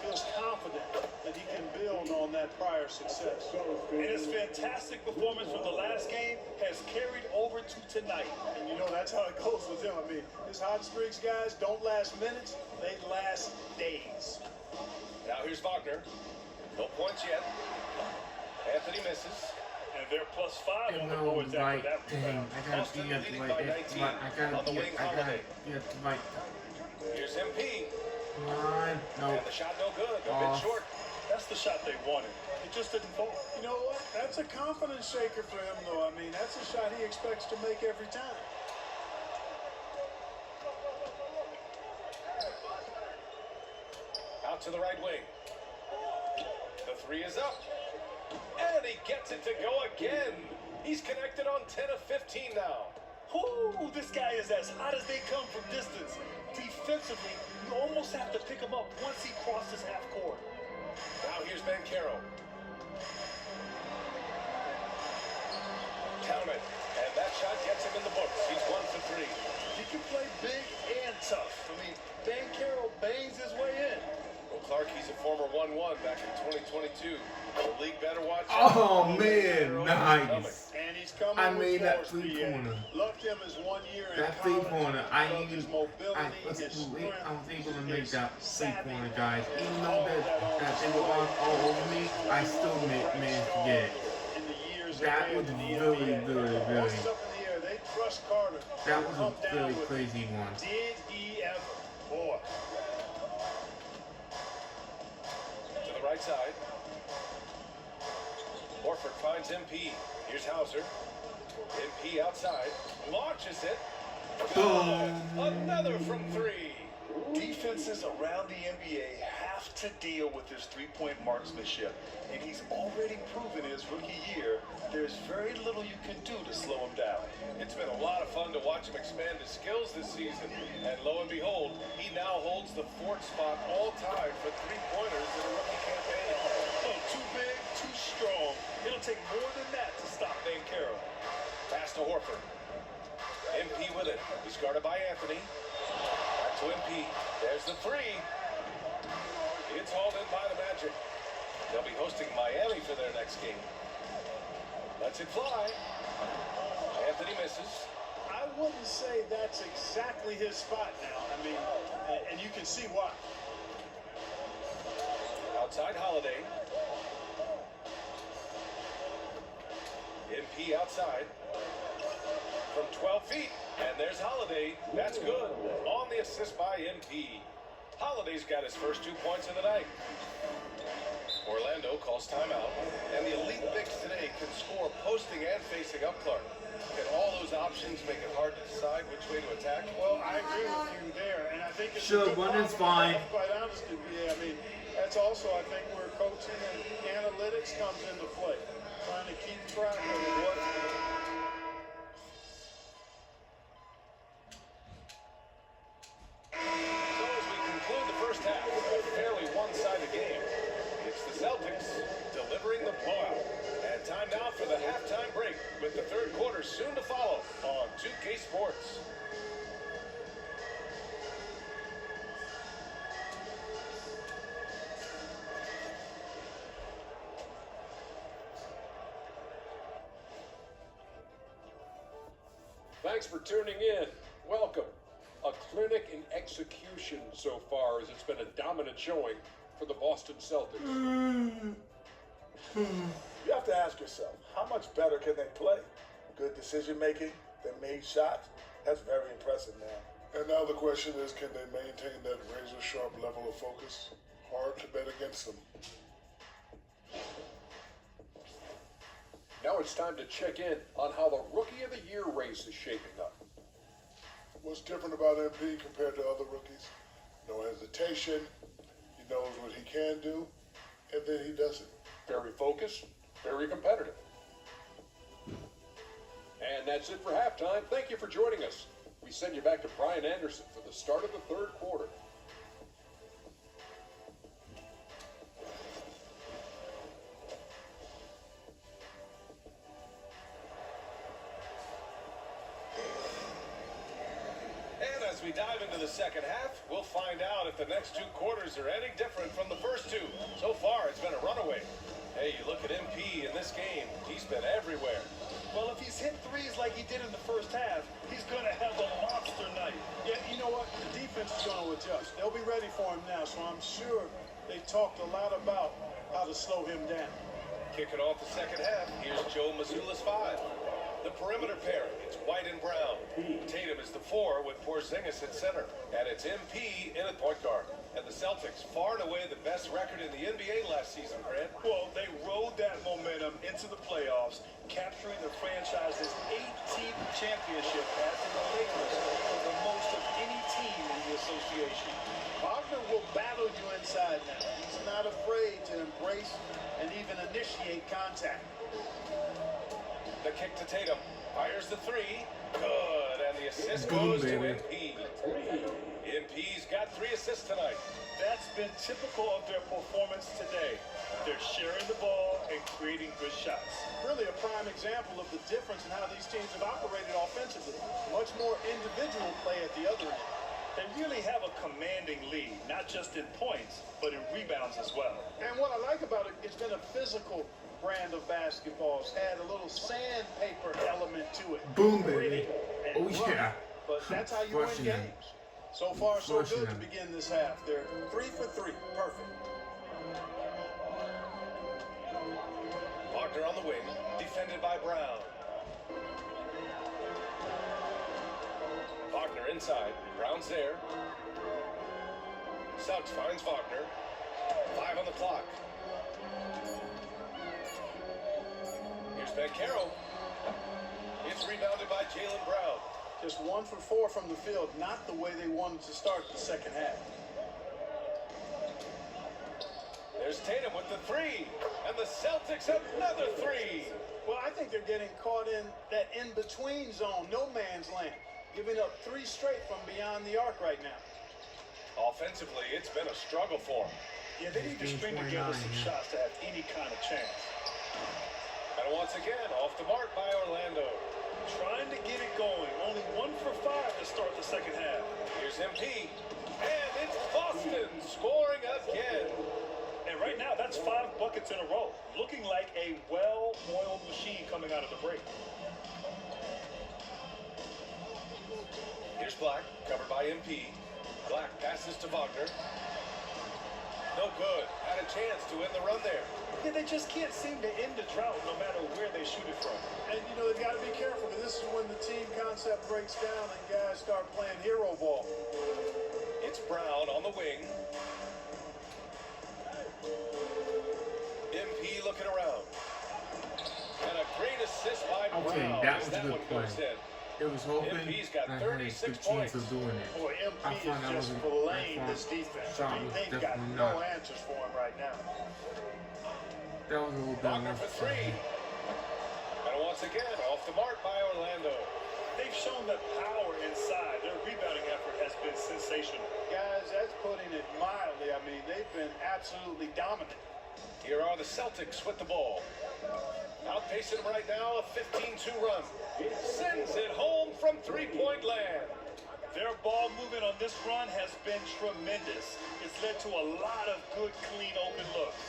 Feels confident that he can build on that prior success. And his fantastic performance from the last game has carried over to tonight. And you know, that's how it goes with him. I mean, his hot streaks, guys, don't last minutes. They last days. Now here's Wagner. No points yet. Anthony misses. And they're +5 on the boards after that. Here's MP. Come on. No. And the shot no good. A bit short. That's the shot they wanted. It just didn't fall. You know what? That's a confidence shaker for him, though. I mean, that's a shot he expects to make every time. Out to the right wing. The 3 is up. And he gets it to go again. He's connected on 10 of 15 now. Ooh, this guy is as hot as they come from distance. Defensively, you almost have to pick him up once he crosses half court. Now here's Ben Carroll. Count it. And that shot gets him in the books. He's 1 for 3. He can play big and tough. I mean, Ben Carroll bangs his way in. Well, Clark, he's a former 1-1 back in 2022. The league better watch out. Oh, man. Nice. And he's coming I made that 3-pointer. Loved him as 1 year in that college. 3-pointer. I was able to make that 3-pointer, guys. Even though that they were all over me, I still managed to get it. That was really. That was a really crazy one. Did he ever? Boy. To the right side. Horford finds MP. Here's Hauser. MP outside. Launches it. Good. Another from 3. Defenses around the NBA have to deal with his three-point marksmanship. And he's already proven in his rookie year there's very little you can do to slow him down. It's been a lot of fun to watch him expand his skills this season. And lo and behold, he now holds the 4th spot all time for 3-pointers in a rookie campaign. Oh, too big, too strong. It'll take more than that to stop Ben Carroll. Pass to Horford. MP with it. He's guarded by Anthony. Back to MP. There's the 3. It's hauled in by the Magic. They'll be hosting Miami for their next game. Lets it fly. Anthony misses. I wouldn't say that's exactly his spot now. I mean, and you can see why. Outside Holiday. MP outside. From 12 feet. And there's Holiday. That's good. On the assist by MP. Holiday's got his first 2 points of the night. Orlando calls timeout, and the elite bigs today can score posting and facing up Clark. And all those options make it hard to decide which way to attack. Well, I agree with you there, and I think it's Sure, a good running's problem to fine. have, quite honestly, yeah. I mean, that's also, I think, where coaching and analytics comes into play. Trying to keep track of what. So as we conclude the first half, a fairly one-sided game. It's the Celtics delivering the blowout. And time now for the halftime break with the third quarter soon to follow on 2K Sports. Thanks for tuning in. Welcome. A clinic in execution so far, as it's been a dominant showing for the Boston Celtics. You have to ask yourself, how much better can they play? Good decision making, they made shots. That's very impressive now. And now the question is, can they maintain that razor sharp level of focus? Hard to bet against them. Now it's time to check in on how the Rookie of the Year race is shaping up. What's different about MP compared to other rookies? No hesitation. He knows what he can do, and then he does it. Very focused, very competitive. And that's it for halftime. Thank you for joining us. We send you back to Brian Anderson for the start of the third quarter. And as we dive into the second half, we'll find out if the next 2 quarters are any different from the first 2. So far, it's been a runaway. Hey, you look at MP in this game, he's been everywhere. Well, if he's hit threes like he did in the first half, he's going to have a monster night. Yeah, you know what? The defense is going to adjust. They'll be ready for him now, so I'm sure they talked a lot about how to slow him down. Kicking off the second half, here's Joe Mazzulla's 5. The perimeter pairing, it's White and Brown. Tatum is the 4 with Porzingis at center. And it's MP in at point guard. And the Celtics, far and away the best record in the NBA last season, Grant. Well, they rode that momentum into the playoffs, capturing the franchise's 18th championship, passing the Lakers for the most of any team in the association. Wagner will battle you inside now. He's not afraid to embrace and even initiate contact. The kick to Tatum. Fires the 3. Good. And the assist Boom, goes to baby. MP. MP's got 3 assists tonight. That's been typical of their performance today. They're sharing the ball and creating good shots. Really a prime example of the difference in how these teams have operated offensively. Much more individual play at the other end. They really have a commanding lead, not just in points, but in rebounds as well. And what I like about it, it's been a physical brand of basketball. It's had a little sandpaper element to it. Boom, Gritty baby. and Oh, rough. yeah. But that's how you win Crushing them. games. So far, so Crushing good to them. begin this half. They're 3 for 3. Perfect. Wagner on the wing, defended by Brown. Wagner inside. Brown's there. Suggs finds Wagner. 5 on the clock. Here's Bankero. It's rebounded by Jaylen Brown. Just 1 for 4 from the field. Not the way they wanted to start the second half. There's Tatum with the 3. And the Celtics another 3. Well, I think they're getting caught in that in-between zone, no man's land. Giving up 3 straight from beyond the arc right now. Offensively, it's been a struggle for them. Yeah, they need to string together some shots to have any kind of chance. And once again, off the mark by Orlando. Trying to get it going. Only 1 for 5 to start the second half. Here's MP. And it's Boston scoring again. And right now, that's 5 buckets in a row. Looking like a well-oiled machine coming out of the break. Here's Black, covered by MP. Black passes to Wagner. No good. Had a chance to win the run there. Yeah, they just can't seem to end the drought no matter where they shoot it from. And, you know, they've got to be careful because this is when the team concept breaks down and guys start playing hero ball. It's Brown on the wing. MP looking around. And a great assist by Okay, Brown. that as was a good one play. goes in. It was hoping MP's got I had a 36 good chance points. of doing it. Boy, I MP thought is I just wasn't. filleting this defense. Shot I mean, was they've got definitely no not. answers for him right now. That was a little bit Wagner for three. And once again, off the mark by Orlando. They've shown that power inside. Their rebounding effort has been sensational. Guys, that's putting it mildly. I mean, they've been absolutely dominant. Here are the Celtics with the ball. Outpacing right now, a 15-2 run. Sends it home from three-point land. Their ball movement on this run has been tremendous. It's led to a lot of good, clean, open looks.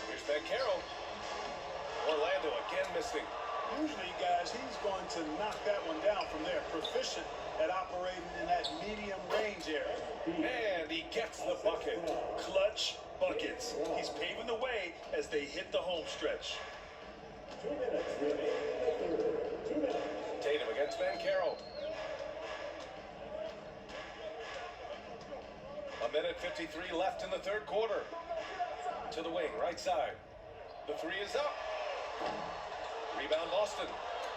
Here's Bancaro. Orlando again missing. Usually, guys, he's going to knock that one down from there. Proficient at operating in that medium range area. And he gets the bucket. Clutch buckets. He's paving the way as they hit the home stretch. Tatum against Bancaro. A minute 53 left in the third quarter. To the wing, right side. The three is up. Rebound Boston.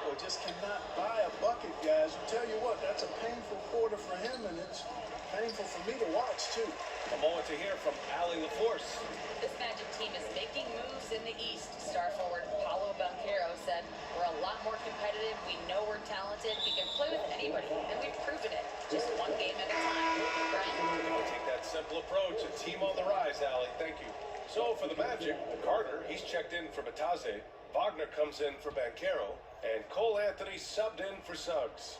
Well, just cannot buy a bucket, guys. I'll tell you what, that's a painful quarter for him, and it's painful for me to watch, too. A moment to hear from Allie LaForce. This Magic team is making moves in the East. Star forward Paolo Banchero said, "We're a lot more competitive. We know we're talented. We can play with anybody, and we've proven it. Just one game at a time." Brian? We'll take that simple approach. A team on the rise, Allie. Thank you. So for the Magic, Carter, he's checked in for Mataze. Wagner comes in for Bancaro. And Cole Anthony subbed in for Suggs.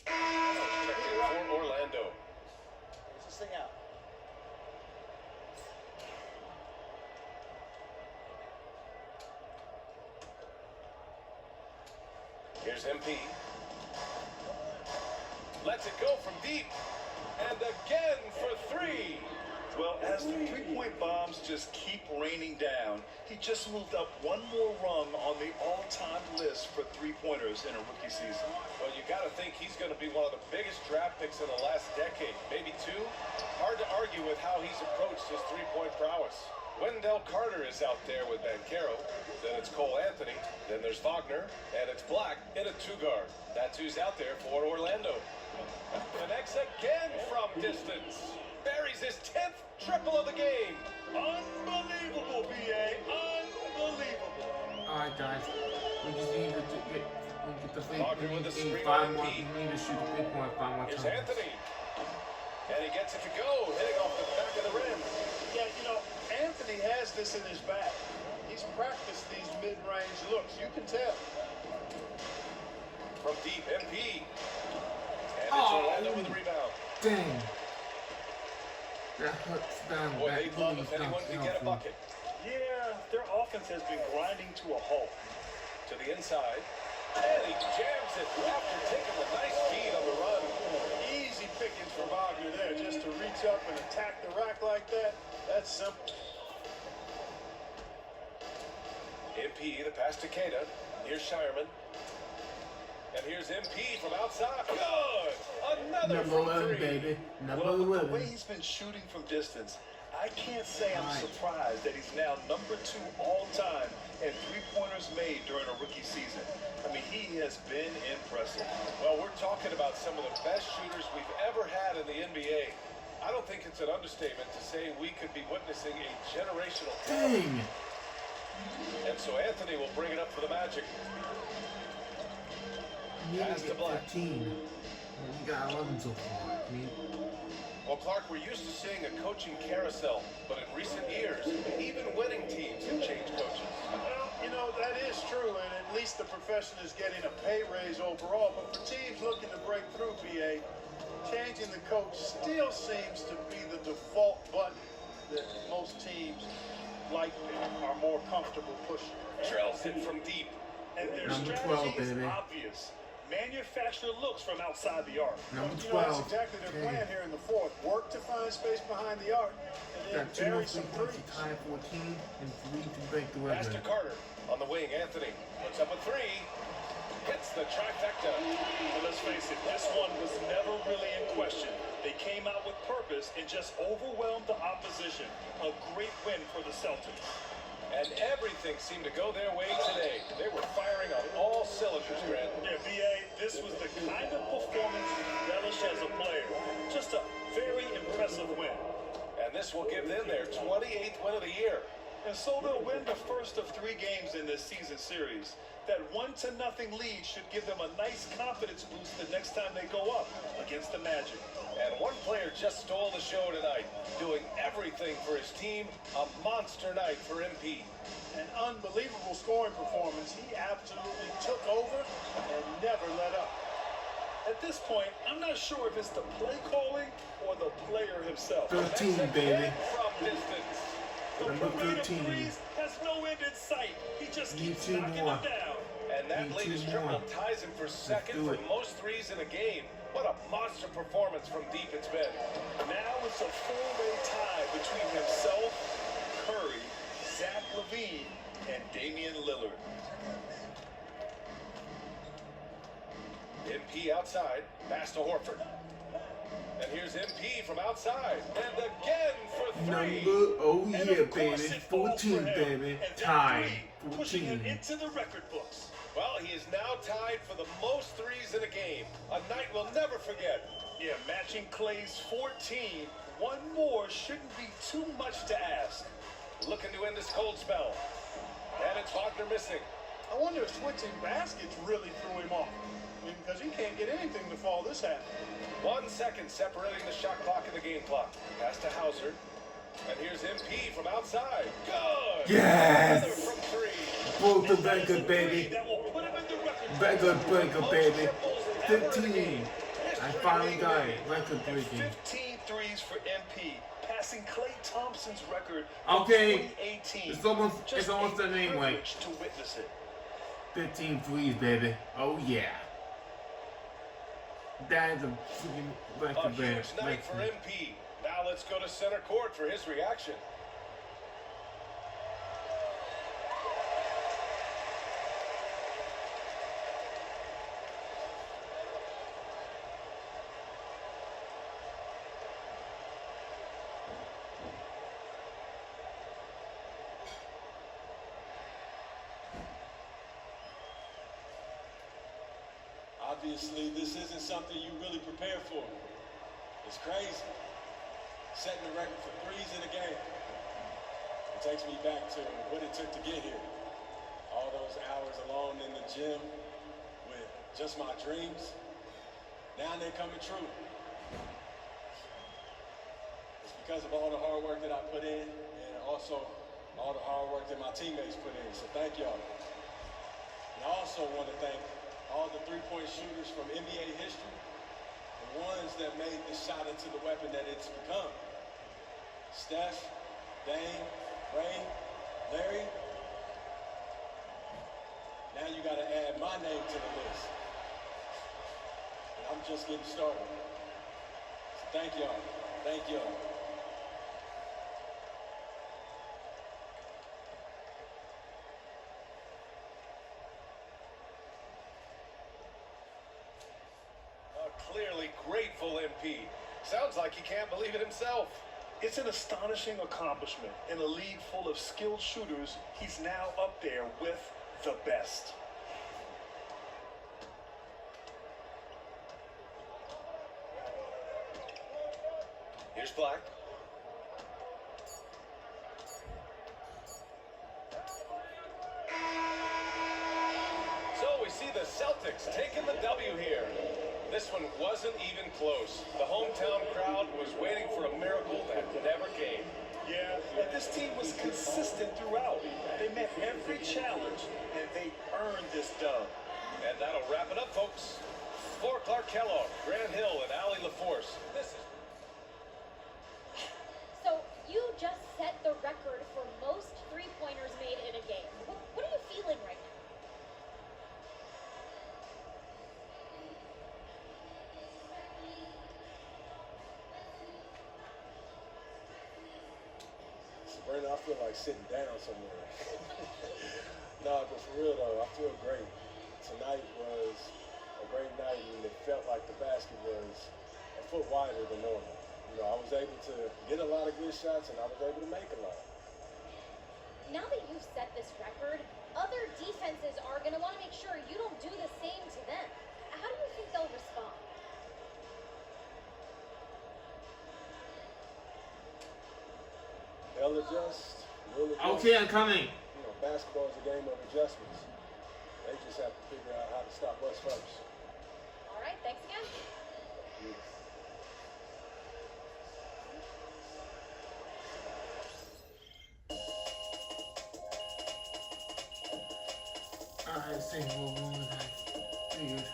For Orlando. Where's this thing out? Here's MP. Lets it go from deep. And again for three. Well, as the three-point bombs just keep raining down, he just moved up one more rung on the all-time list for three-pointers in a rookie season. Well, you got to think he's going to be one of the biggest draft picks in the last decade, maybe two. Hard to argue with how he's approached his three-point prowess. Wendell Carter is out there with Bancaro. Then it's Cole Anthony. Then there's Wagner. And it's Black in a two-guard. That's who's out there for Orlando. Connects again from distance. Buries his 10th triple of the game. Unbelievable, BA. Unbelievable. Alright, guys. We just need to get the free. Wagner with a screen on MP. We need to shoot the 3-point 5 more Here's times. Anthony. And he gets it to go, hitting off the back of the rim. Yeah, you know, Anthony has this in his bag. He's practiced these mid-range looks. You can tell. From deep, MP. And it's Orlando with the rebound. Dang. That hurts down. Boy, that they'd love really if anyone knocks could me get a off. bucket. Yeah, their offense has been grinding to a halt. To the inside. And he jams it after taking a nice feed on the run. Easy pickings for Wagner there, just to reach up and attack the rack like that. That's simple. MP, the pass to Queta. Here's Shireman. And here's MP from outside. Good! Another Number from 11, three. baby. Number Well, with 11. the way he's been shooting from distance, I can't say I'm surprised that he's now number 2 all-time in three-pointers made during a rookie season. I mean, he has been impressive. Well, we're talking about some of the best shooters we've ever had in the NBA. I don't think it's an understatement to say we could be witnessing a generational talent. Dang. And so Anthony will bring it up for the Magic. Pass to Black. 15. You got 11 so far. I mean, Well, Clark, we're used to seeing a coaching carousel, but in recent years, even winning teams have changed coaches. Well, you know, that is true, and at least the profession is getting a pay raise overall. But for teams looking to break through, BA, changing the coach still seems to be the default button that most teams like are more comfortable pushing. Drills it from deep. And their Number strategy 12, is baby. obvious. Manufacture looks from outside the arc. Number You know, that's 12. exactly their Okay. plan here in the fourth. Work to find space behind the arc, and then Got 2 more bury some points threes. to tie 14 and 3 to break the Pass to record. Carter. On the wing, Anthony puts up a three. Hits the trifecta. But let's face it, this one was never really in question. They came out with purpose and just overwhelmed the opposition. A great win for the Celtics. And everything seemed to go their way today. They were firing on all cylinders, Grant. Yeah, BA, this was the kind of performance you relish as a player. Just a very impressive win. And this will give them their 28th win of the year. And so they'll win the first of 3 games in this season series. That 1-0 lead should give them a nice confidence boost the next time they go up against the Magic. And one player just stole the show tonight, doing everything for his team. A monster night for MP. An unbelievable scoring performance. He absolutely took over and never let up. At this point, I'm not sure if it's the play calling or the player himself. 13, baby. From distance. The Number parade of 13. threes has no end in sight. He just Need keeps 2 knocking more. them down. And that Need latest 2 more. triple ties him for second do for it. most threes in a game. What a monster performance from deep it's been. Now it's a 4-way tie between himself, Curry, Zach LaVine, and Damian Lillard. MP outside, pass to Horford. And here's MP from outside. And again for three. Number, oh And yeah, of course baby. it falls for 14, him. baby. And that Tied. three, pushing him 14. into the record books. Well, he is now tied for the most threes in a game. A night we'll never forget. Yeah, matching Clay's 14. One more shouldn't be too much to ask. Looking to end this cold spell. And it's Wagner missing. I wonder if switching baskets really threw him off. I mean, because he can't get anything to fall this half. 1 second separating the shot clock and the game clock. Pass to Hauser. And here's MP from outside. Good! Yes! Another from three. Broke the record, baby. That will put him in the record. Record breaker, Most baby. triples ever in a 15. game. I History finally got made. it. Record breaking. 15 threes for MP, passing Klay Thompson's record Okay. in 2018. It's almost done anyway. Privilege to witness it. 15 threes, baby. Oh yeah. That is a freaking A record break. huge night for MP. Now let's go to center court for his reaction. Obviously, this isn't something you really prepare for. It's crazy. Setting the record for threes in a game. It takes me back to what it took to get here. All those hours alone in the gym with just my dreams. Now they're coming true. It's because of all the hard work that I put in and also all the hard work that my teammates put in. So thank y'all. And I also want to thank all the three-point shooters from NBA history, the ones that made the shot into the weapon that it's become. Steph, Dame, Ray, Larry. Now you got to add my name to the list. And I'm just getting started. So thank y'all. Thank y'all. Clearly grateful MP. Sounds like he can't believe it himself. It's an astonishing accomplishment. In a league full of skilled shooters, he's now up there with the best. Here's Black. So we see the Celtics taking the W here. This one wasn't even close. The hometown crowd was waiting for a miracle that never came. Yeah, and this team was consistent throughout. They met every challenge, and they earned this dub. And that'll wrap it up, folks. For Clark Kellogg, Grant Hill, and Allie LaForce, this is... So you just set the record for most feeling right now? Sabrina, I feel like sitting down somewhere. No, but for real though, I feel great. Tonight was a great night, and it felt like the basket was a foot wider than normal. You know, I was able to get a lot of good shots, and I was able to make a lot. Now that you've set this record, other defenses are going to want to make sure you don't do the same to them. How do you think they'll respond? They'll adjust. We'll adjust. Okay, I'm coming. You know, basketball is a game of adjustments. They just have to figure out how to stop us first. All right, thanks again. Alright, say more than I figured.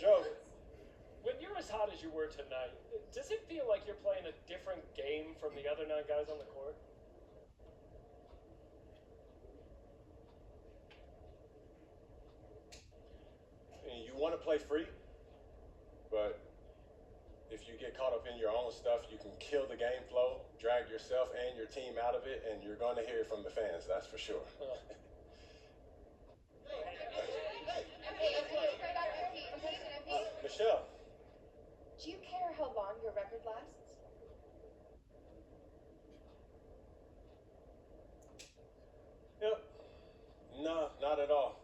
Joe, when you're as hot as you were tonight, does it feel like you're playing a different game from the other 9 guys on the court? And you want to play free, but if you get caught up in your own stuff, you can kill the game flow, drag yourself and your team out of it, and you're going to hear it from the fans, that's for sure. Michelle. Do you care how long your record lasts? Yep. No, not at all.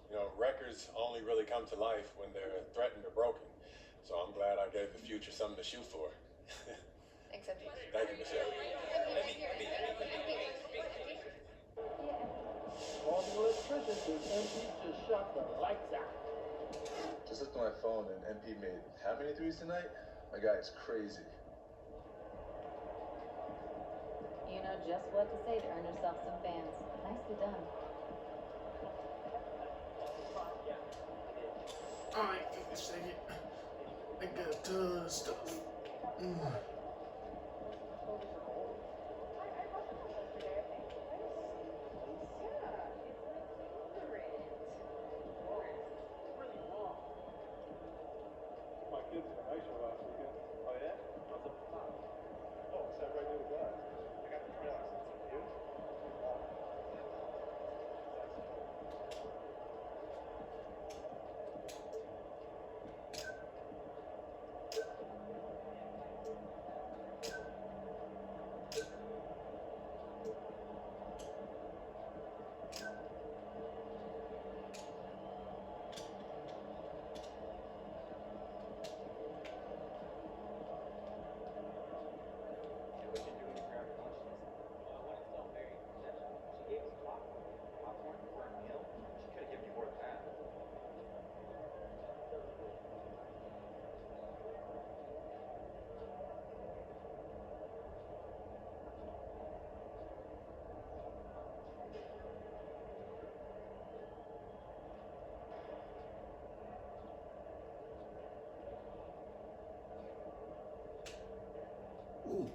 You know, records only really come to life when they're threatened or broken. So I'm glad I gave the future something to shoot for. Thanks, MP. Thank you, Michelle. All the electricity, MP just shut the lights out. Just looked at my phone and MP made how many threes tonight? My guy is crazy. You know just what to say to earn yourself some fans. Nicely done. Alright, give me a second. I got a ton of stuff. My kids were nice last weekend. Oh, yeah? How's it? Oh, sat right near the glass. I got the $3. You? Ooh,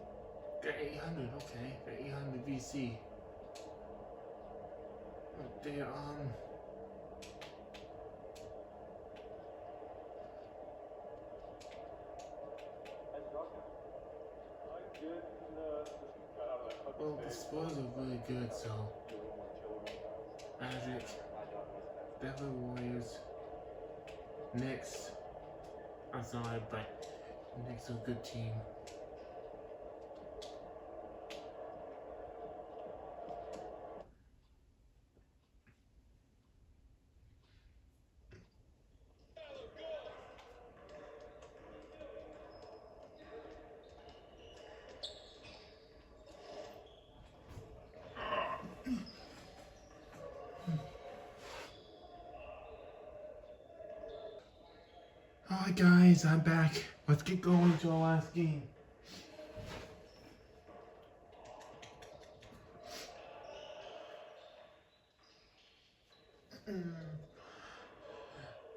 got 800, okay. Got 800 VC. Right there, well, the Spurs are really good, so Magic, definitely Warriors, Knicks. I'm sorry, but Knicks are a good team. Alright guys, I'm back. Let's get going to our last game.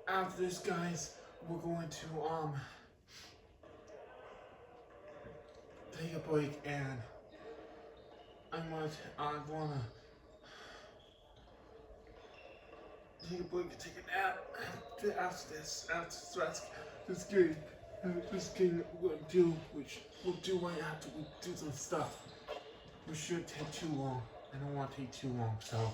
after this, guys, we're going to take a break, and I wanna take a break and take a nap after this game we'll do right after we do some stuff. We shouldn't take too long. I don't want to take too long, so.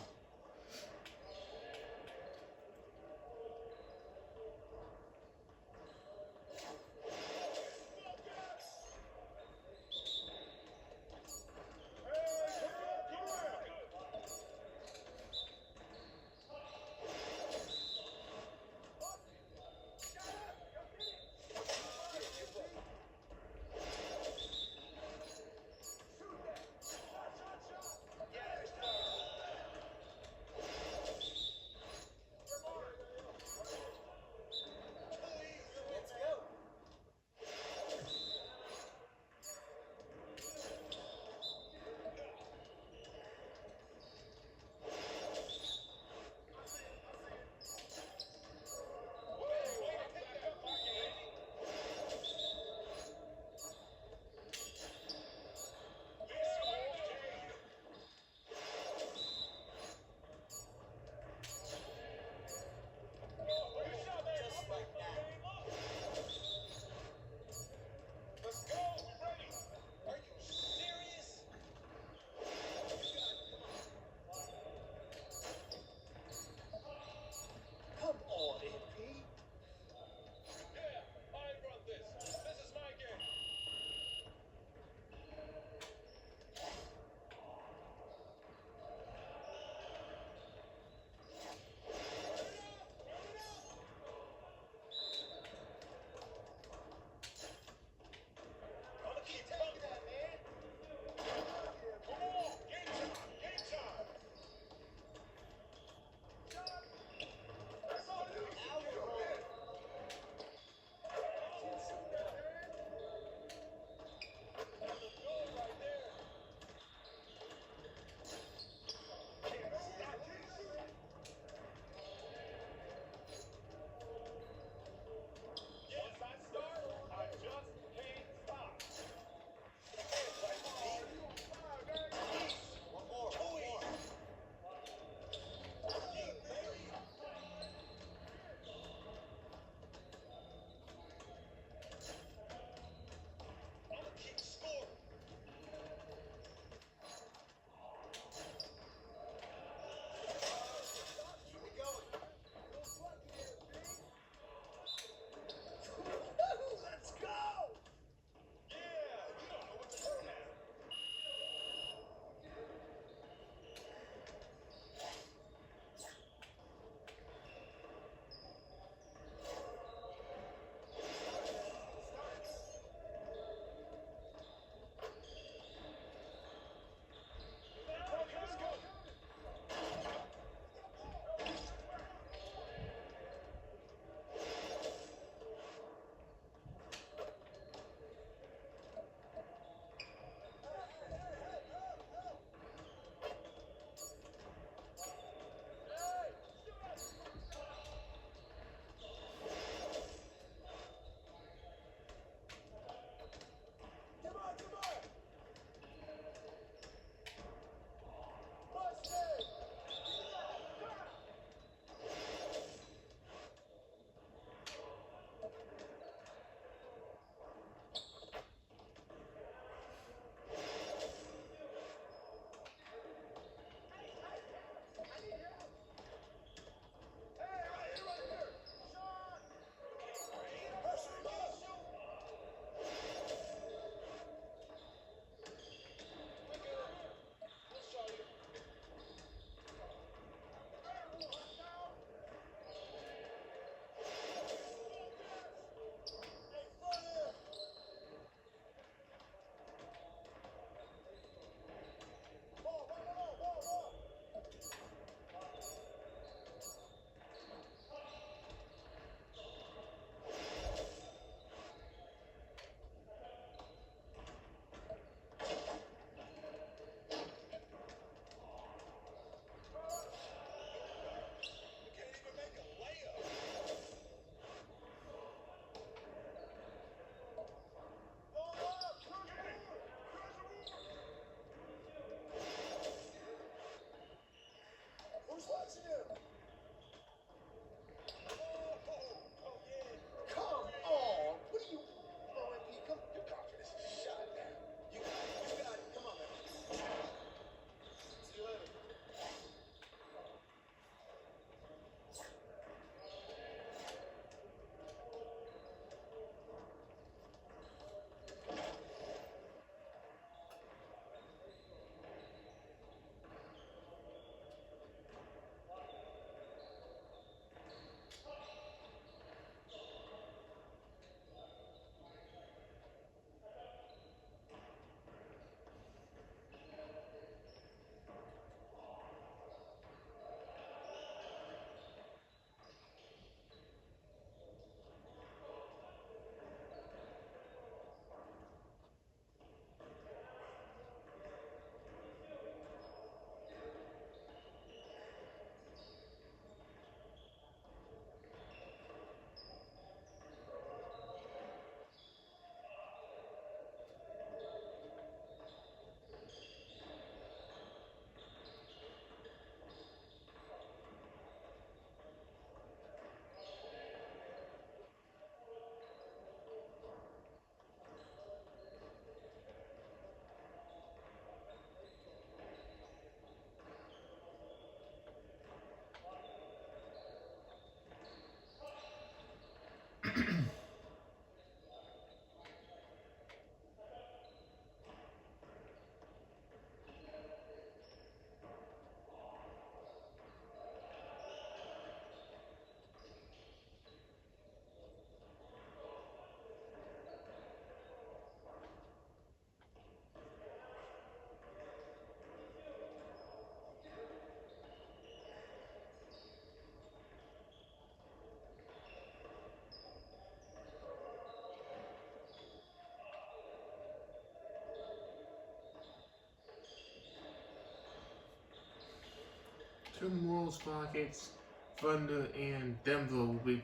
Timberwolves, Rockets, Thunder, and Denver will be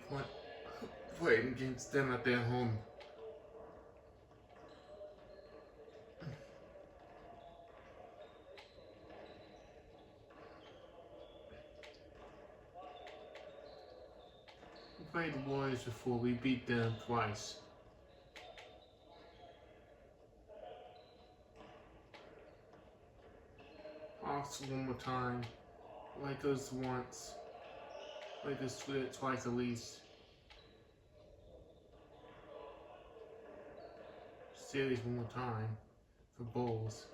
playing against them at their home. We played the Warriors before, we beat them twice. Hawks one more time, Lakers once, Lakers twice at least. Series one more time for Bulls.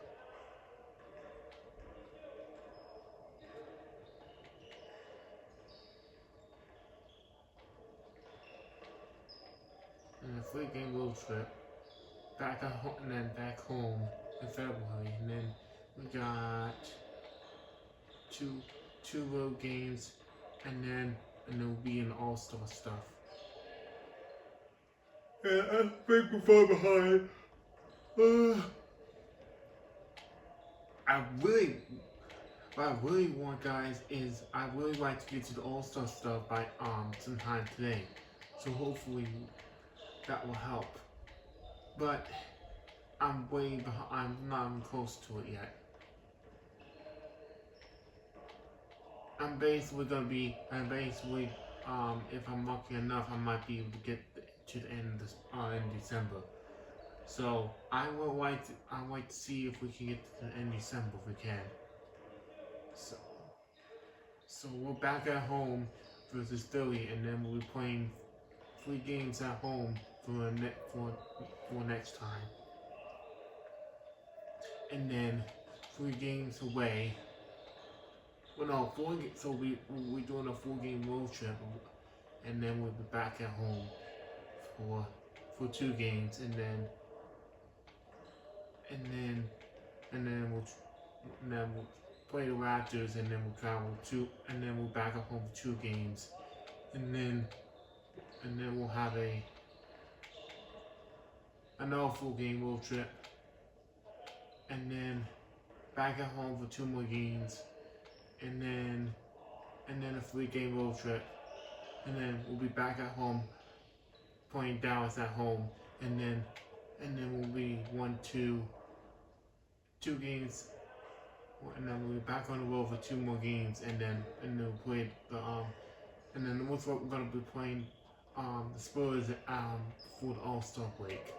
And a 3-game road trip back at home, and then back home in February, and then we got two road games, and then we'll be in All-Star stuff. Yeah, I think we're far behind. What I really want, guys, is I really like to get to the All-Star stuff by sometime today. So hopefully that will help. But I'm way behind. I'm not even close to it yet. I'm basically gonna be. If I'm lucky enough, I might be able to get to the end of this, in December. So I would like to see if we can get to the end of December if we can. So we're back at home versus Philly, and then we'll be playing 3 games at home for next time, and then 3 games away. Well, no, 4 games. So we're doing a 4-game road trip, and then we'll be back at home for 2 games, and then we'll play the Raptors, and then we'll travel and then we're back at home for 2 games, and then we'll have another 4-game road trip, and then back at home for 2 more games, and then a 3-game road trip, and then we'll be back at home playing Dallas at home, and then we'll be 2 games, and then we'll be back on the road for 2 more games, and then we'll play and then we're gonna be playing the Spurs for the All-Star break.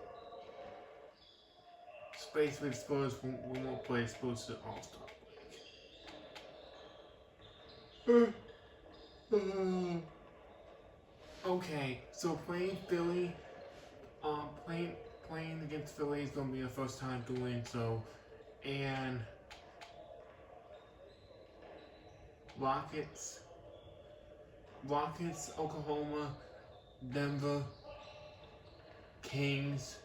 Space with Spurs, we won't play Spurs to the All-Star break. Okay, so playing Philly, playing against Philly is gonna be the first time doing so, and Rockets, Oklahoma, Denver, Kings.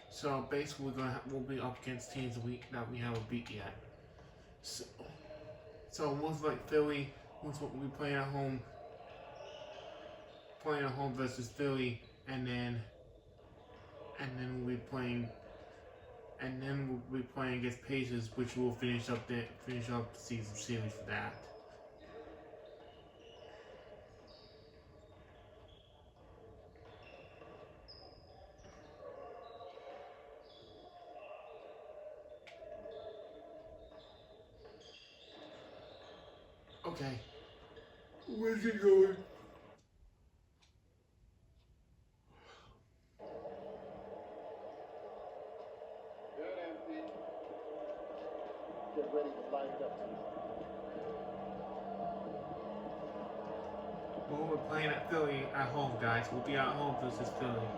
So basically, we'll be up against teams that we haven't beat yet. So most like Philly, we'll be playing at home versus Philly, and then we'll be playing against Pacers, which will finish up the season series for that. Okay, where's it going? Good, MP. Get ready to light it up tonight. Well, we're playing at Philly at home, guys. We'll be at home versus Philly.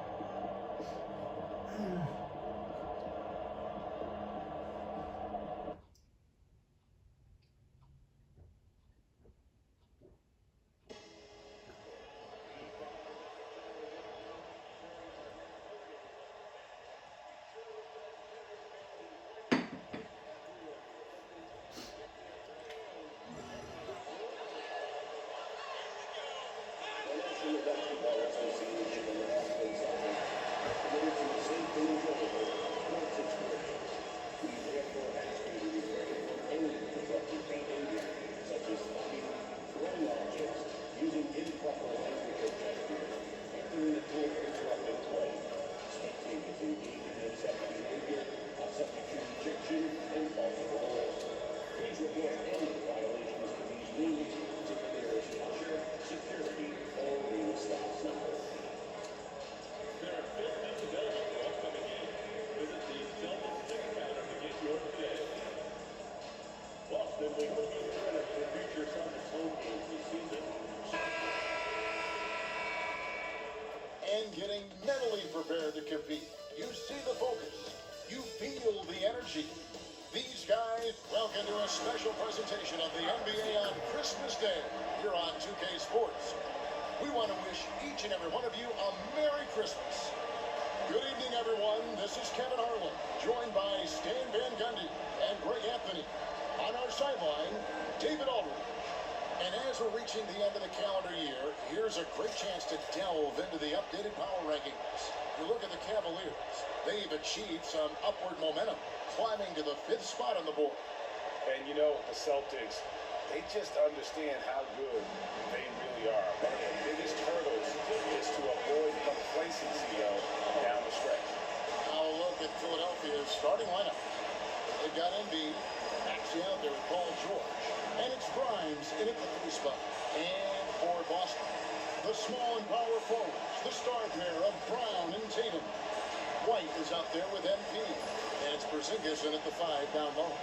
and getting mentally prepared to compete. You see the focus. You feel the energy. These guys, welcome to a special presentation of the NBA on Christmas Day here on 2K Sports. We want to wish each and every one of you a Merry Christmas. Good evening, everyone. This is Kevin Harlan, joined by Stan Van Gundy and Greg Anthony. On our sideline, David Aldridge. And as we're reaching the end of the calendar year, here's a great chance to delve into the updated power rankings. You look at the Cavaliers. They've achieved some upward momentum, climbing to the 5th spot on the board. And you know, the Celtics, they just understand how good they really are. One of their biggest hurdles is to avoid complacency, though, down the stretch. Now a look at Philadelphia's starting lineup. They've got Embiid, actually out there with Paul George. And it's Grimes in at the 3 spot. And for Boston, the small and power forwards, the star pair of Brown and Tatum. White is up there with MP. And it's Porzingis in at the 5 down low.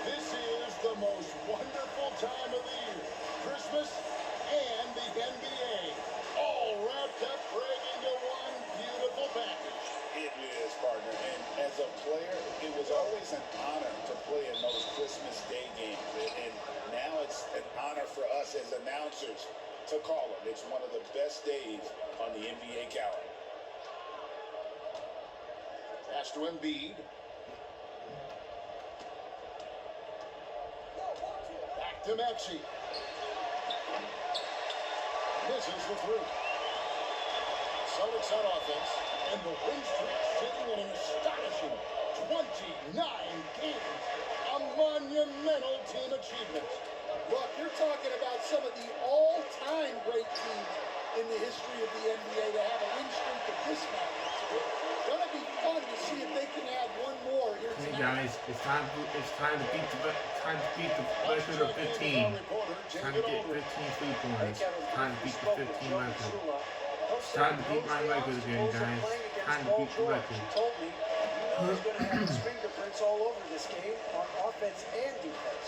This is the most wonderful time of the year. Christmas and the NBA. All wrapped up right into one beautiful package. It is, partner. And as a player, it was always an honor to play in those Christmas Day games. And now it's an honor for us as announcers to call them. It's one of the best days on the NBA calendar. Pass to Embiid. Back to Maxey. Misses the 3. Celtics on offense, and the win streak sitting in an astonishing 29 games. A monumental team achievement. Look, you're talking about some of the all-time great teams in the history of the NBA to have a win streak of this magnitude. Gonna be fun to see if they can add one more here Hey tonight. guys, it's time to beat the record of 15. It's time to get 15 3-pointers. Time to beat the 15 record. It's time to beat my record again, guys. Time to beat the record. Told me, he's going to have his fingerprints all over this game on offense and defense.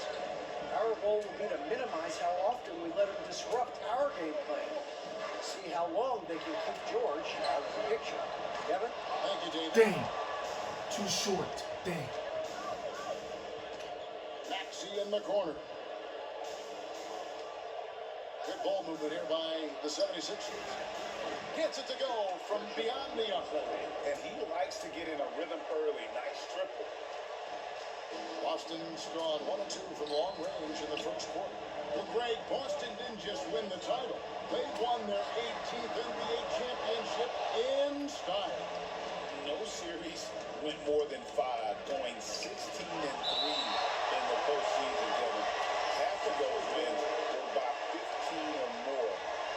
Our goal will be to minimize how often we let him disrupt our game plan. See how long they can keep George out of the picture. Kevin? Thank you, David. Dang. Too short. Dang. Maxey in the corner. Good ball movement here by the 76ers. Gets it to go from beyond the arc. And he likes to get in a rhythm early. Nice triple. Boston's gone 1 and 2 from long range in the first quarter. Well, Greg, Boston didn't just win the title. They won their 18th NBA championship in style. No series went more than 5, going 16-3 in the postseason, Kevin. Half of those wins were by 15 or more.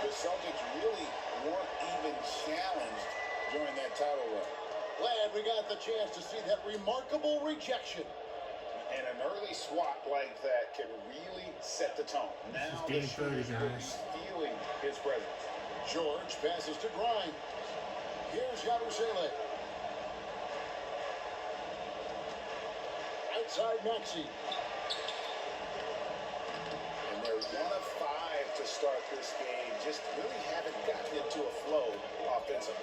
The Celtics really weren't even challenged during that title run. Glad we got the chance to see that remarkable rejection. And an early swat like that can really set the tone. Now the shooters will be feeling his presence. George passes to Grimes. Here's Yabusele. Outside Maxey. And they're 1 of 5 to start this game. Just really haven't gotten into a flow offensively.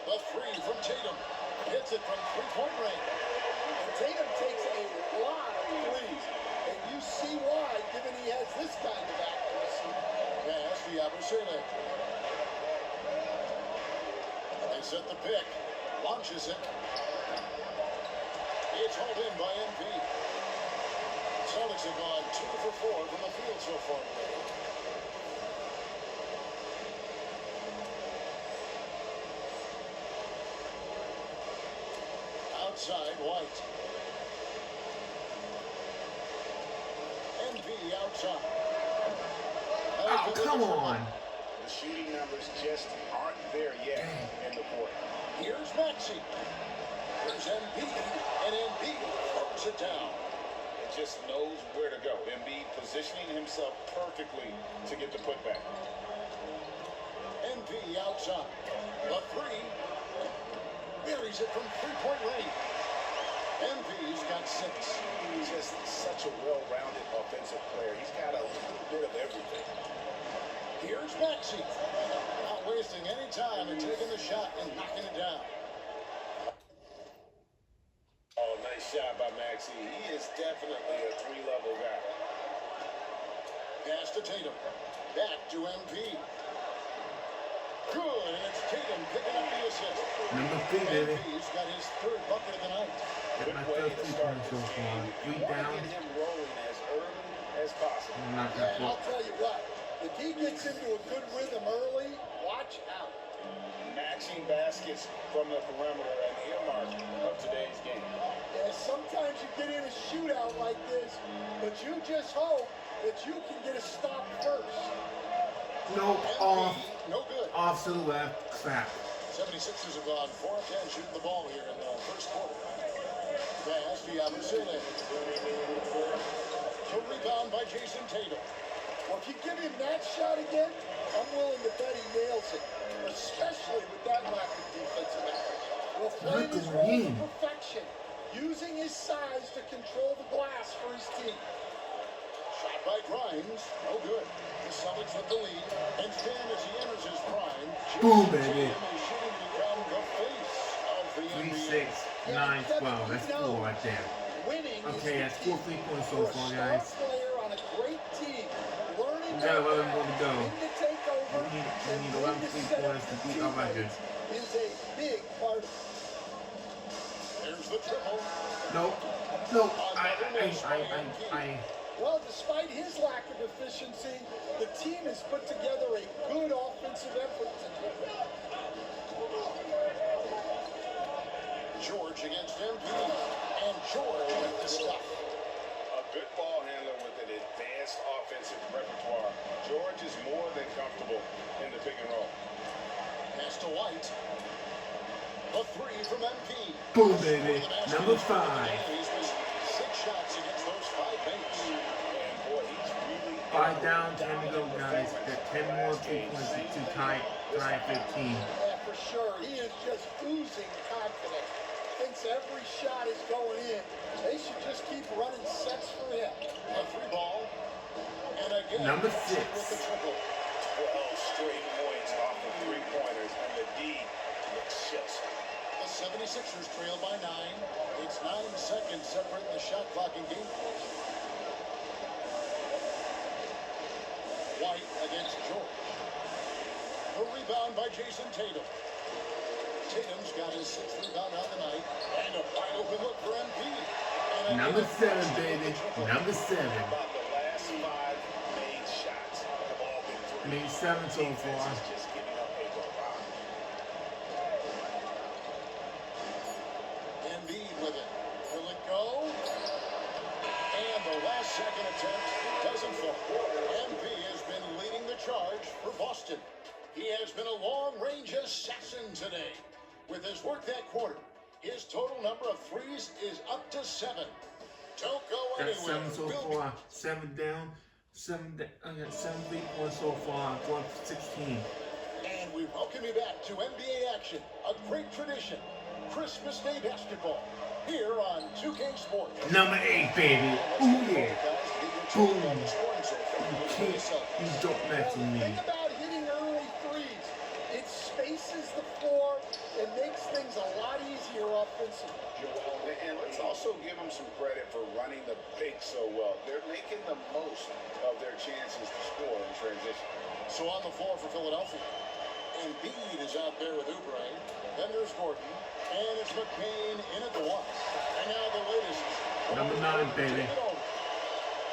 The 3 from Tatum. Hits it from 3-point range. And Tatum takes a lot of threes. And you see why, given he has this kind of accuracy. Pass to Yabusele. They set the pick. Launches it. It's hauled in by MP. Celtics have gone 2 for 4 from the field so far today. Outside, White. MP outside. Oh, come on. The shooting numbers just aren't there yet in the fourth. Here's Maxey. Here's Embiid, and Embiid throws it down. It just knows where to go. Embiid positioning himself perfectly to get the putback. MP outside. The 3. Buries it from 3-point range. MP's got 6. He's just such a well-rounded offensive player. He's got a little bit of everything. Here's Maxey. Not wasting any time and taking the shot and knocking it down. Oh, nice shot by Maxey. He is definitely a three-level guy. Pass to Tatum. Back to MP. Good, and it's Tatum picking up the assist. Number 3, baby. MP's got his third bucket of the night. Get my first 3 points so far. 3 down. Get him rolling as early as possible. Not Yeah, that and I'll close. tell you what, if he gets into a good rhythm early, watch out. Matching baskets from the perimeter and earmark of today's game. Yeah, sometimes you get in a shootout like this, but you just hope that you can get a stop first. No, off. No good. Off to the left. Crap. 76ers have gone 4 of 10 shooting the ball here in the first quarter. Pass to Yabusele. The rebound by Jason Tatum. Well, if you give him that shot again, I'm willing to bet he nails it, especially with that lack of defensive effort. Well, playing his role to perfection, using his size to control the glass for his team. Shot by Grimes. No good. The Celtics with the lead. And then as he enters his prime, Boom, baby. Tatum is shooting to become the face of the 3, NBA. 6, 9, 12. That's 4 right there. Winning Okay, that's 4 3 points so for a far, star guys. player on a great team, learning We got 11 more to go. when to take over We and need when 11 to 3 set up points to your beat our record. teammates is a big part of it. There's the triple. Nope. Nope. Well, despite his lack of efficiency, the team has put together a good offensive effort tonight. George against MP. And George with the stuff. A good ball handler with an advanced offensive repertoire. George is more than comfortable in the pick and roll. Pass to White. A 3 from MP. Boom, baby. Number 5. He's missed 6 shots against those 5 mates. And boy, he's really 5 down, 10 to go, guys. Got 10 more 3 points to tie at 15. Yeah, for sure. He is just oozing confidence. Thinks every shot is going in. They should just keep running sets for him. A 3 ball. And again, Number 6. with the triple. 12 straight points off of 3-pointers, and the D looks just. The 76ers trail by 9. It's 9 seconds separating the shot clock and game clock. White against George. The rebound by Jason Tatum. Tatum's got his 6th rebound on the night. And a wide open look for MP. Number 7, baby. Number 7. About the last 5 made shots have all been I mean, 7 so far. just giving up a barrage. Embiid with it. Will it go? And the last second attempt doesn't fall. MP has been leading the charge for Boston. He has been a long-range assassin today. With his work that quarter, his total number of threes is up to 7. Don't go Got anywhere. 7 so far. 7 down. I got 7 3 points so far. Going for 16. And we welcome you back to NBA action, a great tradition. Christmas Day basketball here on 2K Sports. Number 8, baby. Ooh, yeah. Boom. You don't mess with me. Think about hitting early threes. It spaces the floor and makes things a lot easier offensively. And let's also give them some credit for running the pick so well. They're making the most of their chances to score in transition. So on the floor for Philadelphia, Embiid is out there with Oubre. Then there's Gordon. And it's McCain in at the 1. And now the latest. Number 9, baby.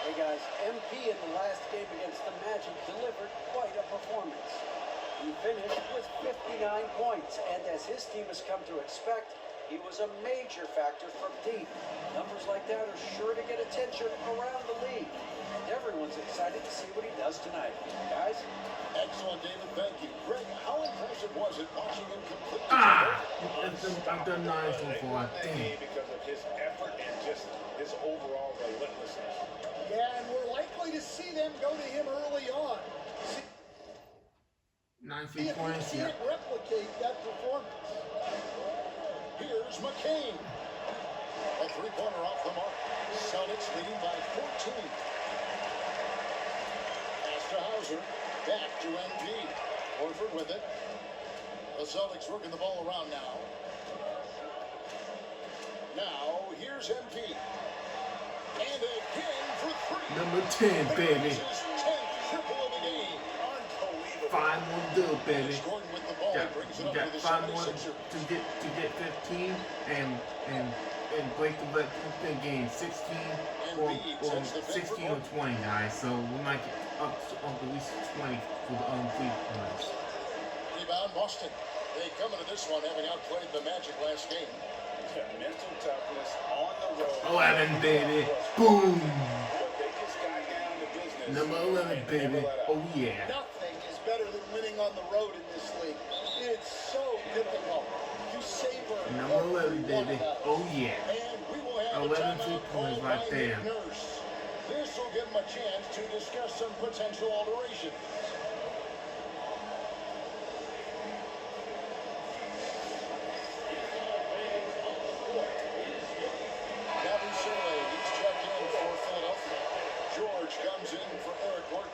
Hey guys, MP in the last game against the Magic delivered quite a performance. He finished with 59 points, and as his team has come to expect, he was a major factor from deep. Numbers like that are sure to get attention around the league, and everyone's excited to see what he does tonight. Guys? Excellent, David. Thank you. Greg, how impressive was it watching him complete? I've done 9 so far. Damn. Because of his effort and just his overall relentlessness. Yeah, and we're likely to see them go to him early on. 9 See 3 if points, he yeah. can't replicate that performance. Here's McCain. A 3-pointer off the mark. Celtics leading by 14. Pass to Hauser. Back to MP. Horford with it. The Celtics working the ball around now. Now, here's MP. And again for three. Number 10, baby. His 10th triple of the game. 5 more to do, baby. Gordon with the ball. Brings it up Got to the 5 more 76ers. to get 15 and break the game 16 or 16 or 20, guys. So we might get up to at least 20 for the 3 points. Rebound, Boston. They come into this one having outplayed the Magic last game. Mental toughness on the road. 11, baby. Boom. But they just got down to business. Number 11, baby. Oh yeah. Nothing is better than winning on the road in this league. It's so difficult. You savor Number 11, baby. Oh yeah. And we will have 11 3 points right there. Nurse. This will give them a chance to discuss some potential alterations. He's checked in for Philadelphia. George comes in for Eric Gordon.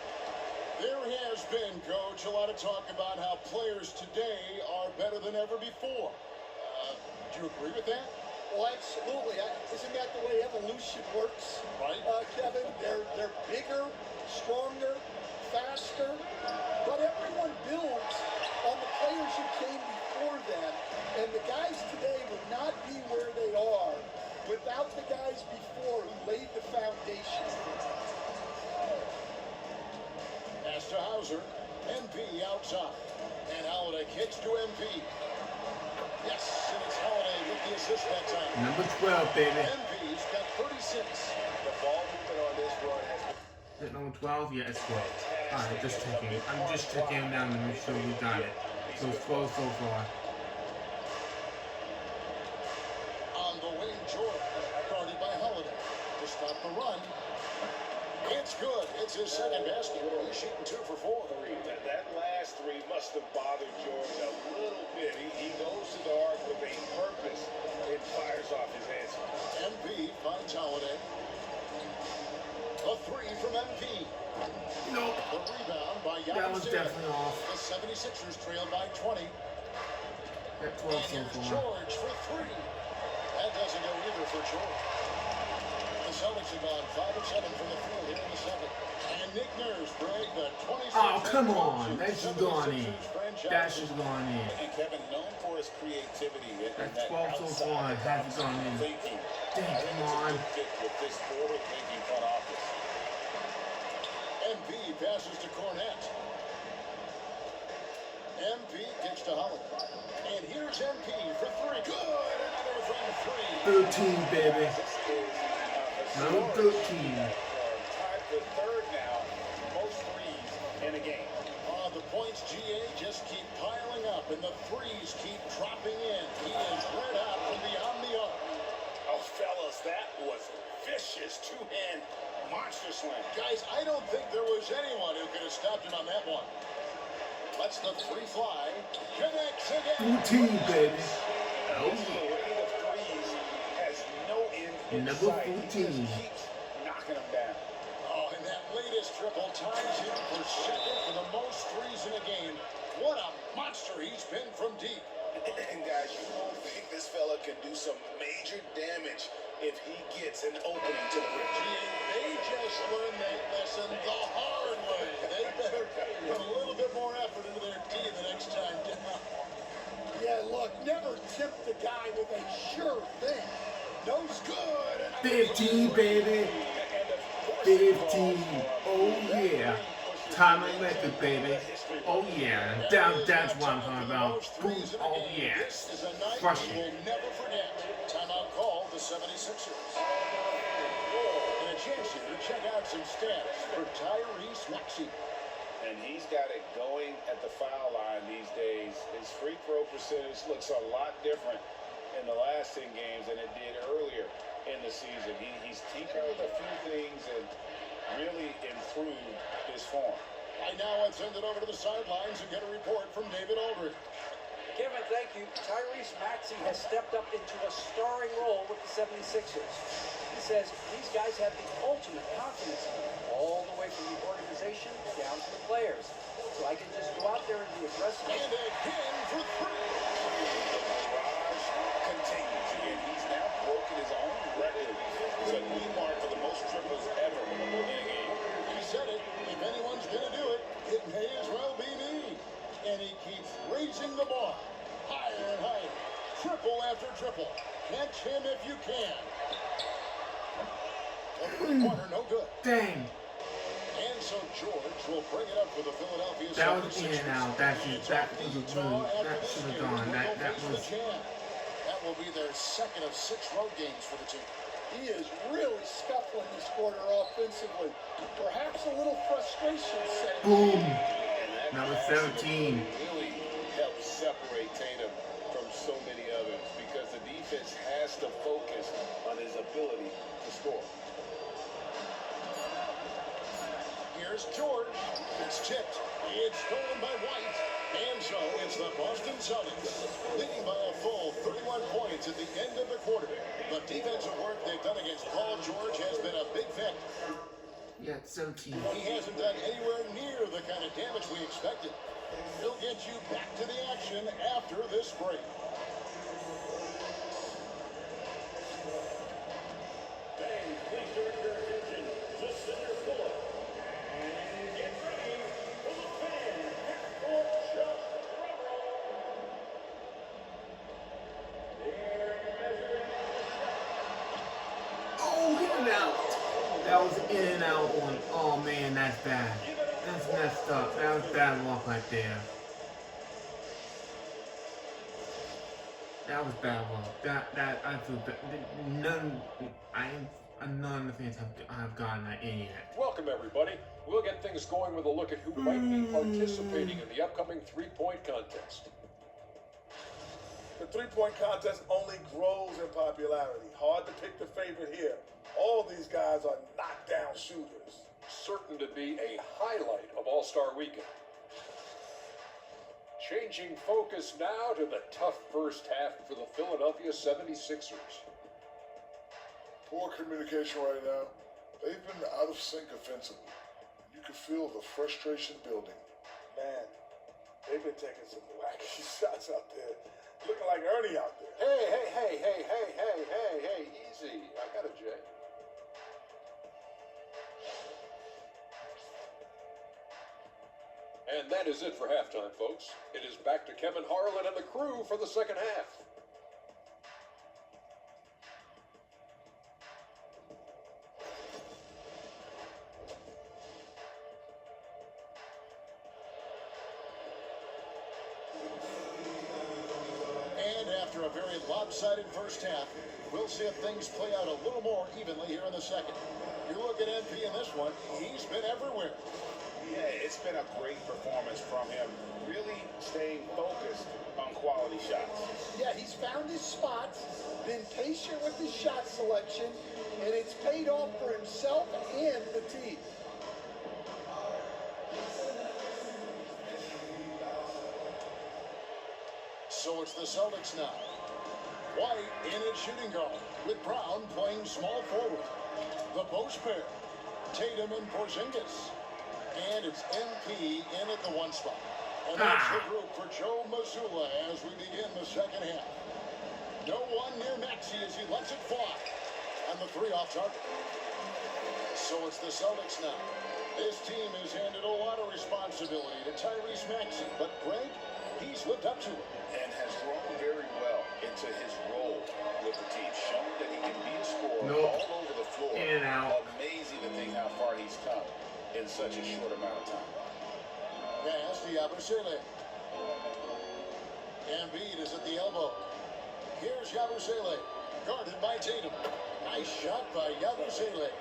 There has been, Coach, a lot of talk about how players today are better than ever before. Do you agree with that? Well, absolutely. Isn't that the way evolution works? Right. Kevin, they're bigger, stronger, faster, but everyone builds on the players who came before them, and the guys today would not be where they are without the guys before who laid the foundation. Pass to Hauser. MP outside. And Holiday kicks to MP. Yes, and it's Holiday with the assist that time. Number 12, baby. MP's got 36. The ball movement on this run has been Is it number 12? Yeah, it's 12. Alright, just checking. I'm just checking him down to make sure we got it. So it's 12 so far. On the wing, George, guarded by Holiday. To stop the run. It's good. It's his second basket. He's shooting 2 for 4. That last three must have bothered George a little bit. He goes to the arc with a purpose and fires off his answer. MP finds Holiday. A 3 from MP. Nope. The rebound by Giannis. That was definitely off. The 76ers trail by 20. That 12 so Here's far. George for 3. That doesn't go either for George. The Celtics have gone 5 of 7 from the field here in the second. And Nick Nurse bragged the 26. Oh, come on. That should go on in. That should go on in. And Kevin, known for his creativity and That's 12 so far. Has gone in. thinking. Dang, come on. Fit with this forward-thinking front office. MP passes to Cornette. MP kicks to Holiday. And here's MP for 3. Good. Another from 3. 13, baby. Number 13. Tied for third now, most threes in a game. The points, GA, just keep piling up, and the threes keep dropping in. He is red out from beyond the arc. Oh, fellas, that was vicious two-hand monster slam. Guys, I don't think there was anyone who could have stopped him on that one. Lets the 3 fly. Connects again. 14, baby. Oh, The rate of threes has no end in Number sight. 14. He just keeps knocking them down. Oh, and that latest triple ties him for second for the most threes in a game. What a monster he's been from deep. And guys, you don't think this fella can do some major damage if he gets an opening to the rim. They just learned that lesson the hard way. They better put a little bit more effort into their D the next time down. Yeah, look, never tempt the guy with a sure thing. Knows good. 15, baby. 15. Oh, yeah. Time and record, baby. Oh, yeah. That's what I'm talking about. Boom. Oh, yeah. This is a night Crushing. we'll never forget. Timeout call, the 76ers. And a chance here to check out some stats for Tyrese Maxey. And he's got it going at the foul line these days. His free throw percentage looks a lot different in the last 10 games than it did earlier in the season. He's tinkered with a few things and really improved his form. Right now, let's send it over to the sidelines and get a report from David Aldridge. Kevin, thank you. Tyrese Maxey has stepped up into a starring role with the 76ers. He says these guys have the ultimate confidence, all the way from the organization down to the players. so I can just go out there and be aggressive. And again for three. Barrage continues, and he's now broken his own record. It's a new mark for the most triples ever in a game. He said it. If anyone's going to do it, it may as well be me. And he keeps raising the bar. Higher and higher. Triple after triple. Catch him if you can. A three-pointer, no good. Dang. And so George will bring it up for the Philadelphia 76ers. That was in and out. That should have gone. That was. That will be their second of 6 road games for the team. He is really scuffling this quarter offensively. Perhaps a little frustration setting. Boom. Number 17. Really helps separate Tatum from so many others because the defense has to focus on his ability to score. Here's George. It's tipped. It's stolen by White. And so it's the Boston Celtics leading by a full 31 points at the end of the quarter. The defensive work they've done against Paul George has been a big factor. Yeah, 17. He hasn't done anywhere near the kind of damage we expected. He'll get you back to the action after this break. Fans, please direct your attention to center court. And get ready for the fan court shot rubber. They're measuring the shot. Oh, in and out. That was in and out one. Oh man, that's bad. That's messed up. That was bad luck right there. That was bad luck. That I feel bad. None of the fans have gotten that in yet. Welcome, everybody. We'll get things going with a look at who might be participating in the upcoming three-point contest. The three-point contest only grows in popularity. Hard to pick the favorite here. All these guys are knockdown shooters. Certain to be a highlight of All-Star Weekend. Changing focus now to the tough first half for the Philadelphia 76ers. Poor communication right now. They've been out of sync offensively. You can feel the frustration building. Man, they've been taking some wacky shots out there. Looking like Ernie out there. Hey, easy. I got it, Jay. And that is it for halftime, folks. It is back to Kevin Harlan and the crew for the second half. And after a very lopsided first half, we'll see if things play out a little more evenly here in the second. You look at MP in this one, he's been everywhere. Yeah, it's been a great performance from him. Really staying focused on quality shots. Yeah, he's found his spots, been patient with his shot selection, and it's paid off for himself and the team. So it's the Celtics now. White in at shooting guard, with Brown playing small forward. The post pair, Tatum and Porzingis. And it's MP in at the one spot. And that's the group for Joe Mazzulla as we begin the second half. No one near Maxey as he lets it fly. And the three off target. So it's the Celtics now. This team has handed a lot of responsibility to Tyrese Maxey, but Greg, he's lived up to it. And has grown very well into his role with the team. Shown that he can be a scorer all over the floor. In and out. Amazing to think how far he's come in such a short amount of time. Pass to Yabusele. Embiid is at the elbow. Here's Yabusele, guarded by Tatum. Nice shot by Yabusele.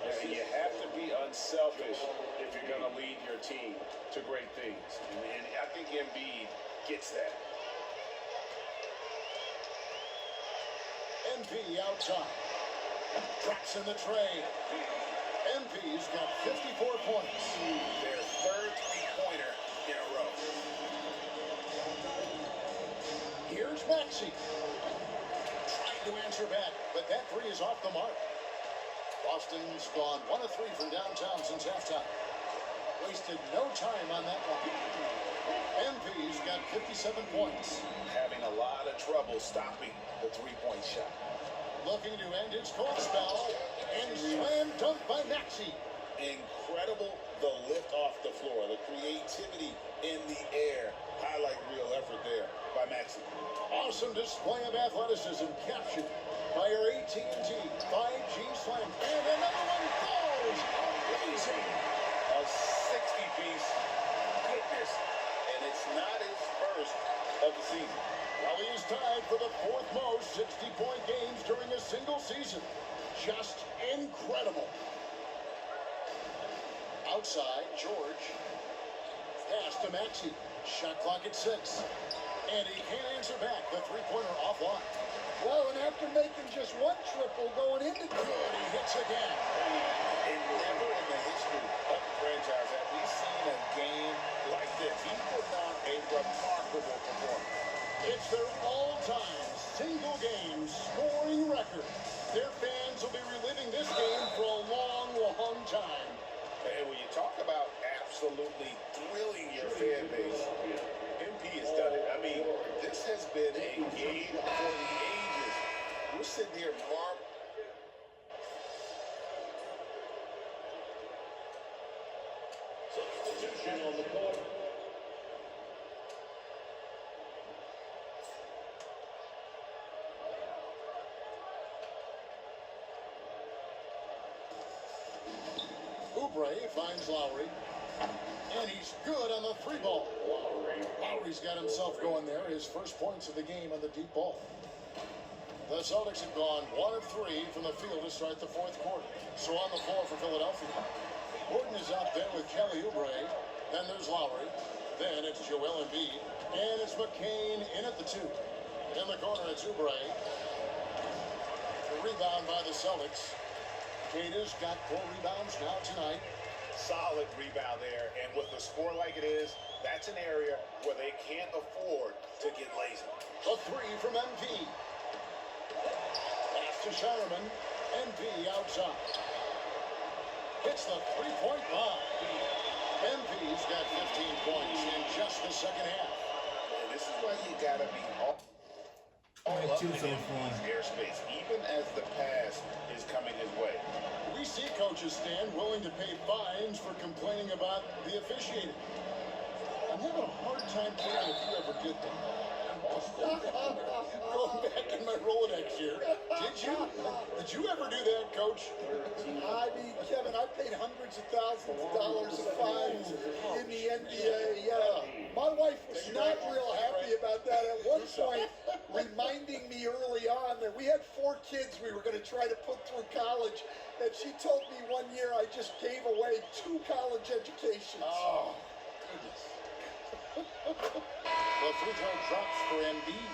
Yeah, you have to be unselfish if you're going to lead your team to great things. And I think Embiid gets that. MP out top. Drops in the tray. MP's got 54 points. Their third three-pointer in a row. Here's Maxey. Trying to answer back, but that three is off the mark. Boston's gone 1 of 3 from downtown since halftime. wasted no time on that one. MP's got 57 points. Having a lot of trouble stopping the three-point shot. Looking to end his cold spell, and slam dunk by Maxey. Incredible, the lift off the floor, the creativity in the air. Highlight real effort there by Maxey. Awesome display of athleticism captured by our AT&T 5G slam. And another one falls. Amazing. A 60-piece. Goodness. And it's not his first of the season. Well, he is tied for the fourth most 60-point games during a single season. Just incredible. Outside, George. Pass to Maxey. Shot clock at 6. And he can't answer back. The three-pointer offline. Well, and after making just one triple going into good, he hits again. And never in the history of the franchise have we seen a game like this. He put on a remarkable performance. It's their all-time single-game scoring record. Their fans will be reliving this game for a long, long time. And when you talk about absolutely thrilling your fan base, MP has done it. I mean, this has been a game for the ages. We're sitting here Substitution on the court. Oubre finds Lowry. And he's good on the three ball. Lowry's got himself going there. His first points of the game on the deep ball. The Celtics have gone 1 of 3 from the field to start the fourth quarter. So on the floor for Philadelphia. Gordon is out there with Kelly Oubre. Then there's Lowry. Then it's Joel Embiid. And it's McCain in at the 2. In the corner, it's Oubre. The rebound by the Celtics. Tatum's got 4 rebounds now tonight. solid rebound there. And with a score like it is, that's an area where they can't afford to get lazy. A three from MP. Pass to Shireman. MP outside. Hits the three-point bomb. MP's got 15 points in just the second half. And this is why you gotta be all up in MP's airspace, even as the pass is coming his way. We see coaches stand willing to pay fines for complaining about the officiating. I'm having a hard time figuring if you ever did that. Going back in my Rolodex here. Did you ever do that, Coach? I mean, Kevin, I paid hundreds of thousands of dollars of fines in the NBA. Yeah. My wife was not real happy about that at one point, reminding me early on that we had 4 kids we were going to try to put through college. And she told me one year I just gave away 2 college educations. Oh, goodness. The free throw drops for Embiid.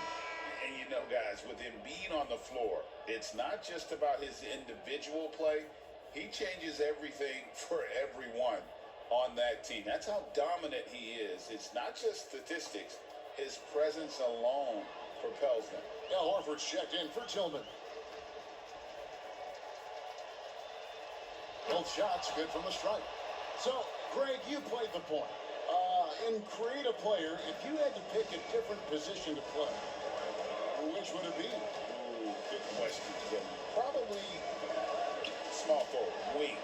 And you know, guys, with Embiid on the floor, it's not just about his individual play. He changes everything for everyone on that team. That's how dominant he is. It's not just statistics. His presence alone propels them. Now Horford's checked in for Tillman. Both shots good from the stripe. So, Greg, you played the point. In creative player, if you had to pick a different position to play, which would it be? Ooh, good question, Tim. Probably small forward, wing.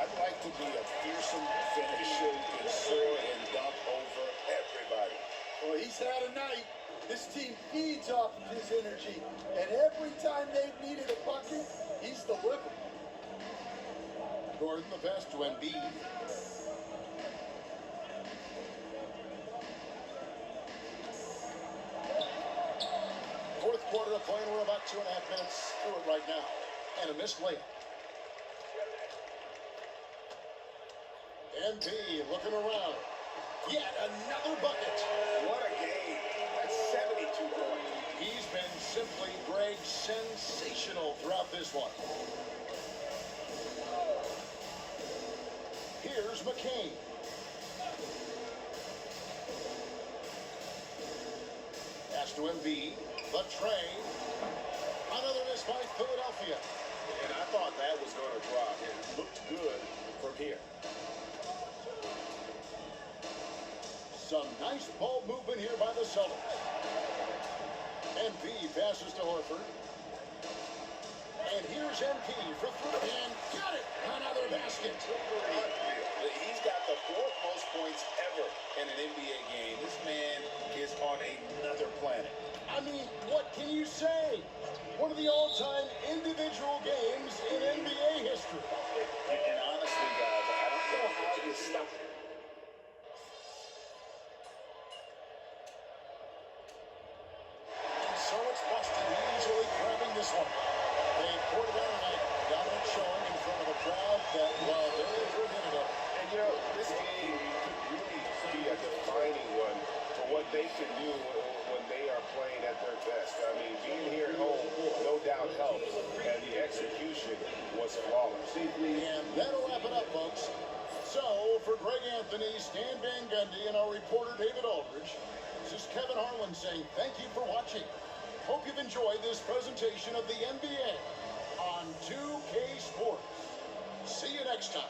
I'd like to be a fearsome finisher who can soar and dunk over everybody. Well, he's had a night. This team feeds off of his energy. And every time they've needed a bucket, he's delivered. Gordon, the pass to Embiid. Fourth quarter of play, we're about 2.5 minutes through it right now. And a missed layup. MP looking around. Yet another bucket. What a game. That's 72 points. He's been simply, Greg, sensational throughout this one. Here's McCain. Pass to Embiid. The train. Another miss by Philadelphia. And I thought that was going to drop. It looked good from here. Some nice ball movement here by the Celtics. MP passes to Horford. And here's MP for three. And got it! Another basket. He's got the fourth most points ever in an NBA game. This man is on another planet. I mean, what can you say? One of the all-time individual games in NBA history. And honestly, guys, I don't know how you stop it. And so it's Boston easily grabbing this one. They poured it out tonight. Dominant showing in front of a crowd that, well, they're for a minute of. And you know, this game could really be a defining one for what they can do when they are playing at their best. I mean, being here at home no doubt helps, and the execution was flawless. And that'll wrap it up, folks. So, for Greg Anthony, Stan Van Gundy, and our reporter David Aldridge, this is Kevin Harlan saying thank you for watching. Hope you've enjoyed this presentation of the NBA on 2K Sports. See you next time.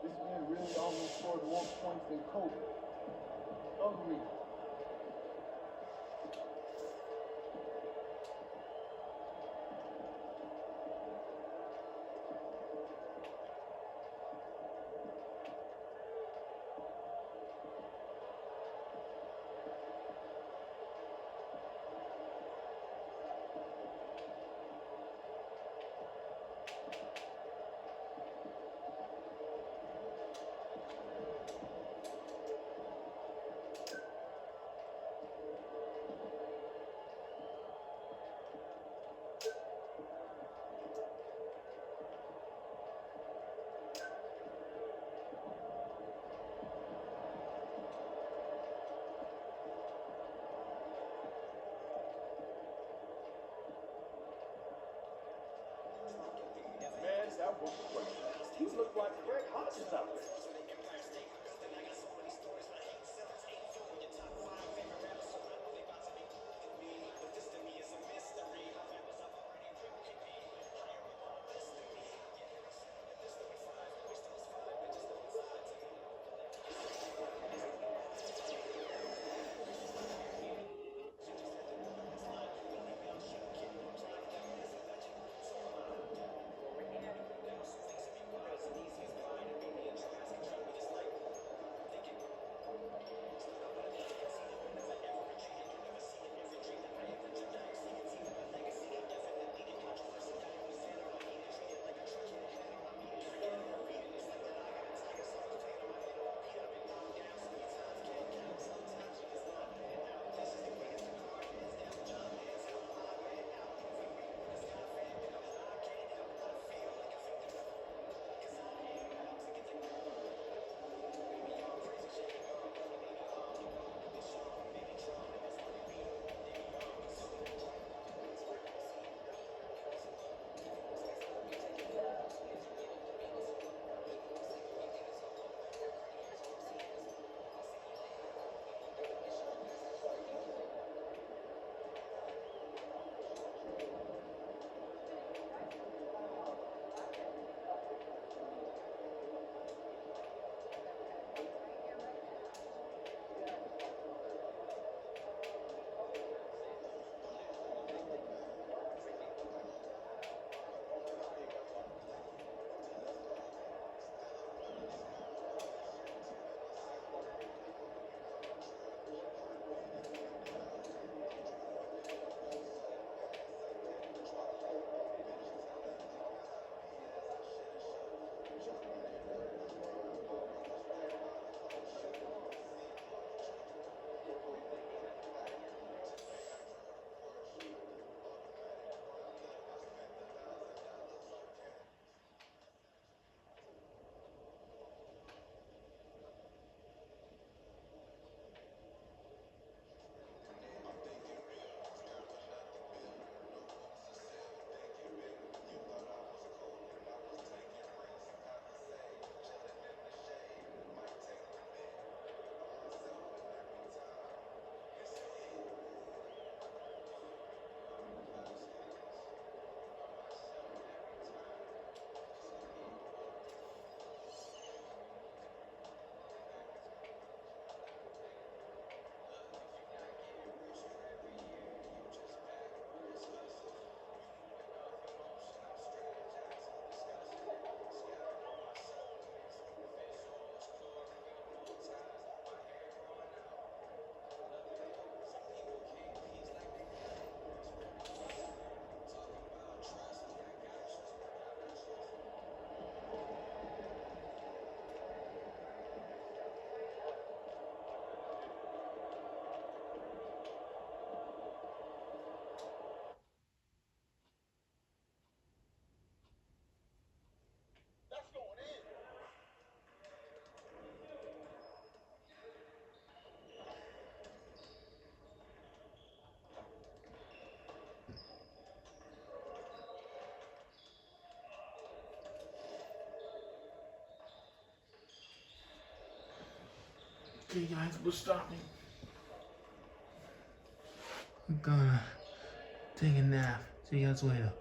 This man really almost scored more points than Kobe. Ugly. Man, that was great. He looked like Greg Hodges out there. Okay, guys, we're stopping. I'm gonna take a nap. See you guys later.